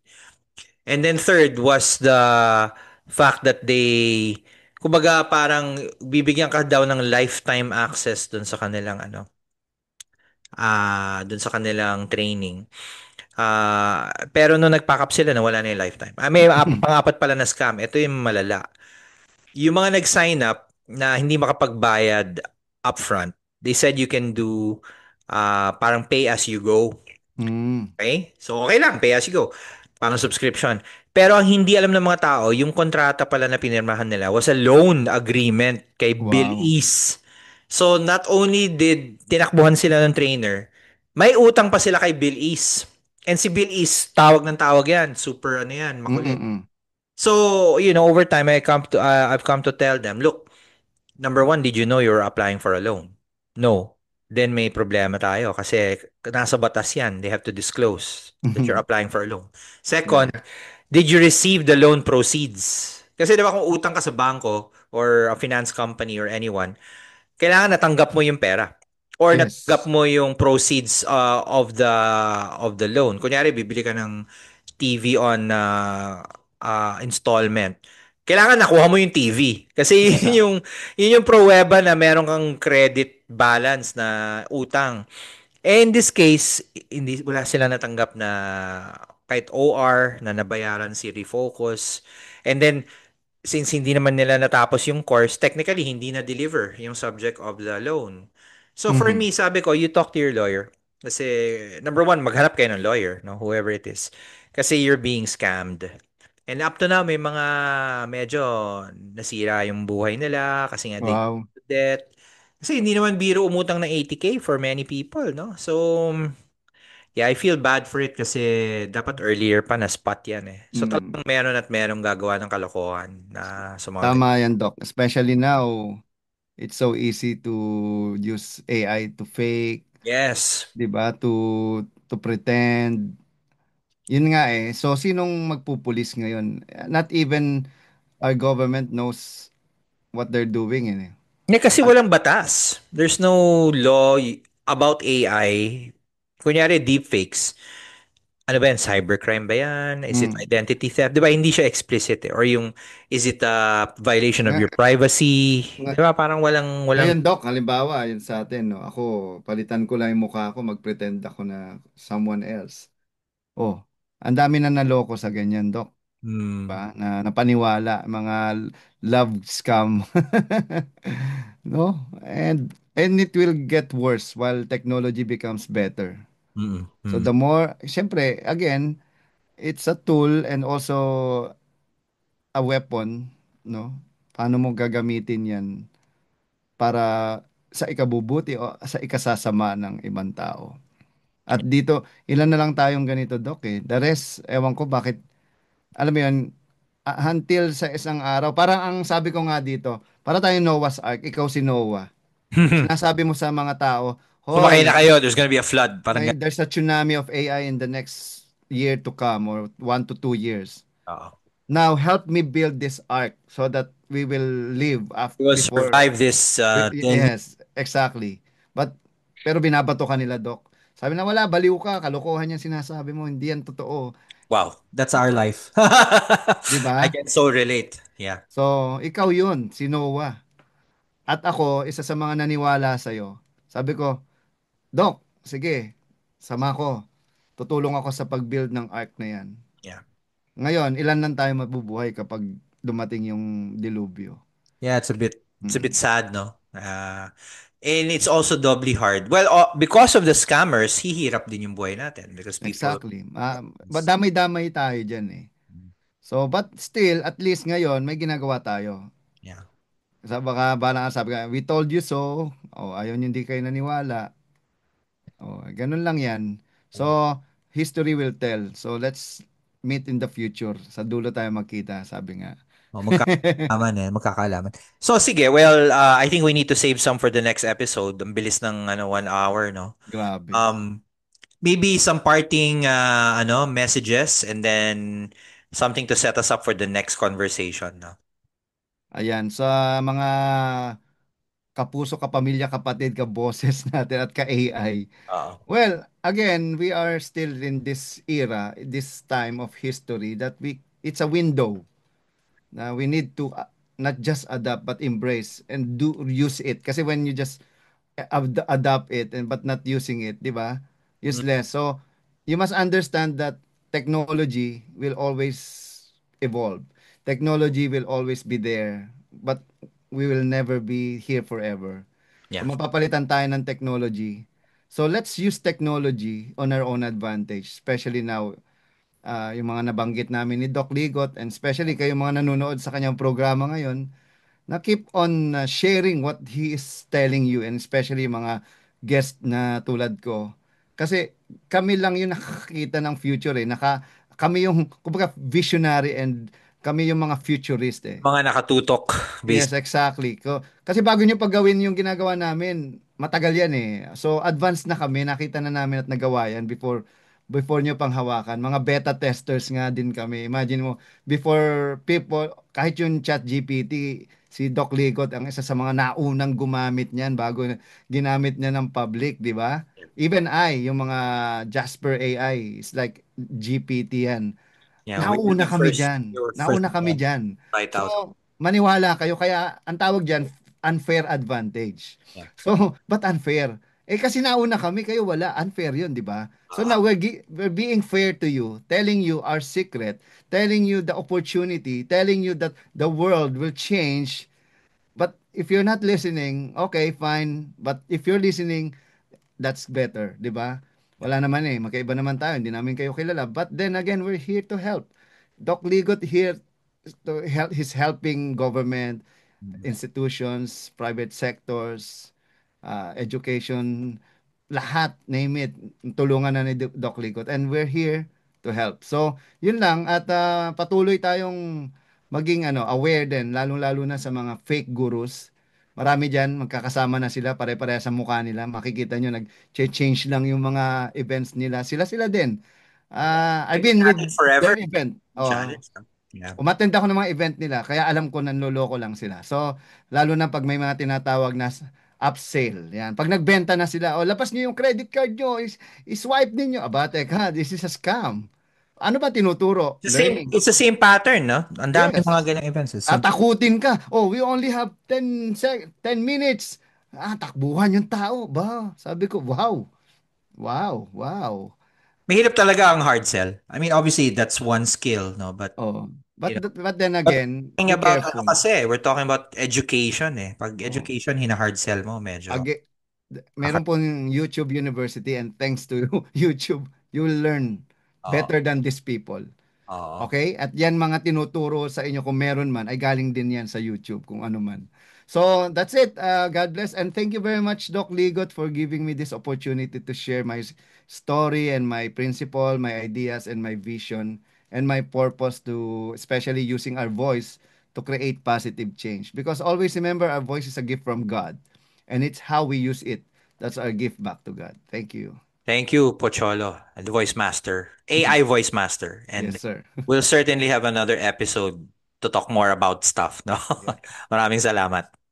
S1: And then third was the fact that they kumbaga parang bibigyan ka daw ng lifetime access dun sa kanilang ano, dun sa kanilang training. Pero nung nag-pack up sila, nawala na yung lifetime. May pang-apat pala na scam. Ito yung malala. Yung mga nag-sign up na hindi makapagbayad upfront, they said you can do parang pay as you go.
S2: Mm.
S1: Okay? So, okay lang, pay as you go. Parang subscription. Pero ang hindi alam ng mga tao, yung kontrata pala na pinirmahan nila was a loan agreement kay Bill
S2: Wow.
S1: East. So, not only did tinakbuhan sila ng trainer, may utang pa sila kay Bill East. And si Bill East, tawag ng tawag yan. Super ano yan, makulit.
S2: Mm-mm.
S1: So, over time, I've come to tell them, look, number one, did you know you're applying for a loan? No. Then may problema tayo kasi nasa batas yan. They have to disclose that you're applying for a loan.
S2: Yeah.
S1: Second, did you receive the loan proceeds? Kasi di ba kung utang ka sa banko or a finance company or anyone, kailangan natanggap mo yung pera or natanggap
S2: Yes.
S1: mo yung proceeds of the loan. Kunyari, bibili ka ng TV on installment. Kailangan nakuha mo yung TV. Kasi
S2: Exact.
S1: yun yung pruweba na meron kang credit balance na utang. In this case, hindi wala sila natanggap na kahit OR na nabayaran si Refocus. And then since hindi naman nila natapos yung course, technically hindi na deliver yung subject of the loan. So for
S2: Mhm.
S1: me, sabi ko, you talk to your lawyer. Kasi number one, maghanap kayo ng lawyer, no? Whoever it is. Kasi you're being scammed. And up to now, may mga medyo nasira yung buhay nila kasi nga they
S2: Wow.
S1: debt. Kasi hindi naman biro umutang ng 80K for many people, no? So, yeah, I feel bad for it kasi dapat earlier pa na spot yan eh. So
S2: Mm.
S1: talagang meron at meron gagawa ng kalokohan na sa mga
S2: Tama yan, Doc. Especially now, it's so easy to use AI to fake,
S1: Yes.
S2: 'di ba? To pretend. Yun nga eh. So sinong magpupulis ngayon? Not even our government knows what they're doing eh.
S1: Hindi kasi
S2: At
S1: walang batas. There's no law about AI. Kunyari, deepfakes. Ano ba yan? Cybercrime ba yan? Is it
S2: mm,
S1: identity theft? Di ba? Hindi siya explicit eh. Or yung, is it a violation of
S2: nga,
S1: your privacy? Di
S2: nga-
S1: ba? Parang walang.
S2: ngayon, Doc, halimbawa, yun sa atin, no? Ako, palitan ko lang yung mukha ko, mag-pretend ako na someone else. Oh, ang dami na naloko sa ganyan, Doc.
S1: Hmm,
S2: Ba? Na napaniwala, mga love scam. No? And it will get worse while technology becomes better.
S1: mm,
S2: So
S1: mm,
S2: the more, syempre, again, it's a tool and also a weapon, no? Paano mo gagamitin 'yan para sa ikabubuti o sa ikasasama ng ibang tao. At dito, ilan na lang tayong ganito, Doc, eh. The rest, ewan ko bakit, alam mo yun, until sa isang araw, parang ang sabi ko nga dito, para tayong Noah's Ark, ikaw si Noah.
S1: mm.
S2: Sinasabi mo sa mga tao,
S1: Sumakay na
S2: hoy,
S1: kayo, there's gonna be a flood. Parang ganun.
S2: there's a tsunami of AI in the next year to come or 1 to 2 years.
S1: Oo.
S2: Now help me build this ark so that we will live
S1: We will
S2: before.
S1: survive this 10 years.
S2: Yes, exactly. But pero binabato ka nila, Doc. Sabi na wala, baliw ka, kalokohan yan sinasabi mo, hindi yan totoo,
S1: Wow, that's our life.
S2: 'di
S1: I
S2: ba?
S1: can so relate. Yeah.
S2: So, ikaw 'yun, si Noah. At ako, isa sa mga naniwala sa iyo. Sabi ko, Doc, sige, sama ko. Tutulong ako sa pag-build ng ark na 'yan.
S1: Yeah.
S2: Ngayon, ilan lang tayo mabubuhay kapag dumating yung dilubyo?
S1: Yeah, it's a bit
S2: Mm,
S1: sad, no? And it's also doubly hard. Well, because of the scammers, hihirap din yung buhay natin because people.
S2: exactly. Damay-damay tayo diyan eh. So, but still, at least ngayon, may ginagawa tayo.
S1: Yeah.
S2: Sa baka balang sabi ka, we told you so. O, ayun, hindi kayo naniwala. O, ganun lang yan. So, history will tell. So, let's meet in the future. Sa dulo tayo magkita, sabi nga.
S1: Oh, magkakaalaman. So sige, well, I think we need to save some for the next episode. Ang bilis ng 1 hour, no?
S2: Grabe.
S1: Um, maybe some parting messages and then something to set us up for the next conversation, no?
S2: Ayan, sa mga kapuso, kapamilya, kapatid, kaboses natin at ka-AI.
S1: Oo.
S2: Well, again, we are still in this era, this time of history that it's a window na we need to not just adapt but embrace and do use it. Kasi when you just adopt it and but not using it, 'di ba?
S1: Mm.
S2: Useless. So you must understand that technology will always evolve. Technology will always be there, but we will never be here forever. So
S1: Yeah.
S2: mapapalitan tayo ng technology. So let's use technology on our own advantage, especially now yung mga nabanggit namin ni Doc Ligot and especially kayo mga nanonood sa kanyang programa ngayon na keep on sharing what he is telling you and especially yung mga guest na tulad ko. Kasi kami lang yung nakakita ng future eh. Kami yung kumbaga visionary and kami yung mga futurist eh.
S1: Mga nakatutok
S2: Yes,
S1: based.
S2: exactly. Kasi bago nyo paggawin yung ginagawa namin, matagal yan eh. So, advanced na kami, nakita na namin at nagawa yan before nyo pang hawakan. Mga beta testers nga din kami. Imagine mo, before people, kahit yung chat GPT, si Doc Ligot ang isa sa mga naunang gumamit niyan bago ginamit niya ng public, di ba? Even yung mga Jasper AI, is like GPT yan.
S1: Yeah, we're
S2: Nauna
S1: the
S2: kami
S1: first,
S2: dyan.
S1: your first
S2: Nauna kami dyan.
S1: right
S2: So,
S1: out.
S2: maniwala kayo. Kaya, ang tawag dyan, unfair advantage.
S1: Yeah.
S2: So, ba't unfair? Eh, kasi nauna kami, kayo wala. Unfair yun, di ba? So,
S1: Ah,
S2: now, we're being fair to you, telling you our secret, telling you the opportunity, telling you that the world will change. But if you're not listening, okay, fine. But if you're listening, that's better, 'di ba?
S1: yeah.
S2: Wala naman eh, magkaiba naman tayo, hindi namin kayo kilala. But then again, we're here to help. Doc Ligot here to help, he's helping government,
S1: Mm.
S2: institutions, private sectors, education, lahat, name it, tulungan na ni Doc Ligot. And we're here to help. So, yun lang. At patuloy tayong maging aware din, lalong-lalo na sa mga fake gurus. Marami dyan, magkakasama na sila, pare-pareha sa mukha nila. Makikita nyo, nag-change lang yung mga events nila. Sila-sila din. I've
S1: Been
S2: been
S1: at
S2: with
S1: it forever.
S2: their event. Oh,
S1: Challenge. No? Yeah.
S2: umattend ako ng mga event nila, kaya alam ko nanloloko lang sila. So, lalo na pag may mga tinatawag na upsell. Yan. Pag nagbenta na sila, lapas niyo yung credit card nyo, swipe ninyo. Aba, teka, this is a scam. Ano ba tinuturo? Learning.
S1: It's the same pattern, no? Ang dami mga
S2: Yes.
S1: ganyang events. It's same.
S2: Tatakutin ka. Oh, we only have 10 minutes. Takbuhan yung tao. Ba, sabi ko, wow. Wow, wow.
S1: Mahirap talaga ang hard sell. I mean, obviously, that's one skill, no? But,
S2: Oh.
S1: you know,
S2: But then
S1: but
S2: again,
S1: talking
S2: be
S1: about, ano
S2: careful.
S1: kasi, we're talking about education, eh. Pag
S2: Oh.
S1: education, hina-hard sell mo, medyo.
S2: Ag- Meron pong YouTube University and thanks to YouTube, you will learn
S1: Oo.
S2: better than these people.
S1: Oo.
S2: Okay? At yan mga tinuturo sa inyo kung meron man, ay galing din yan sa YouTube kung ano man. So, that's it. God bless. And thank you very much, Doc Ligot, for giving me this opportunity to share my story and my principle, my ideas, and my vision, and my purpose to, especially using our voice to create positive change. Because always remember, our voice is a gift from God, and it's how we use it. That's our gift back to God. Thank you.
S1: Thank you, Pocholo, the voice master, AI voice master.
S2: Yes,
S1: And
S2: sir.
S1: we'll certainly have another episode to talk more about stuff, no?
S2: Yeah.
S1: Maraming salamat.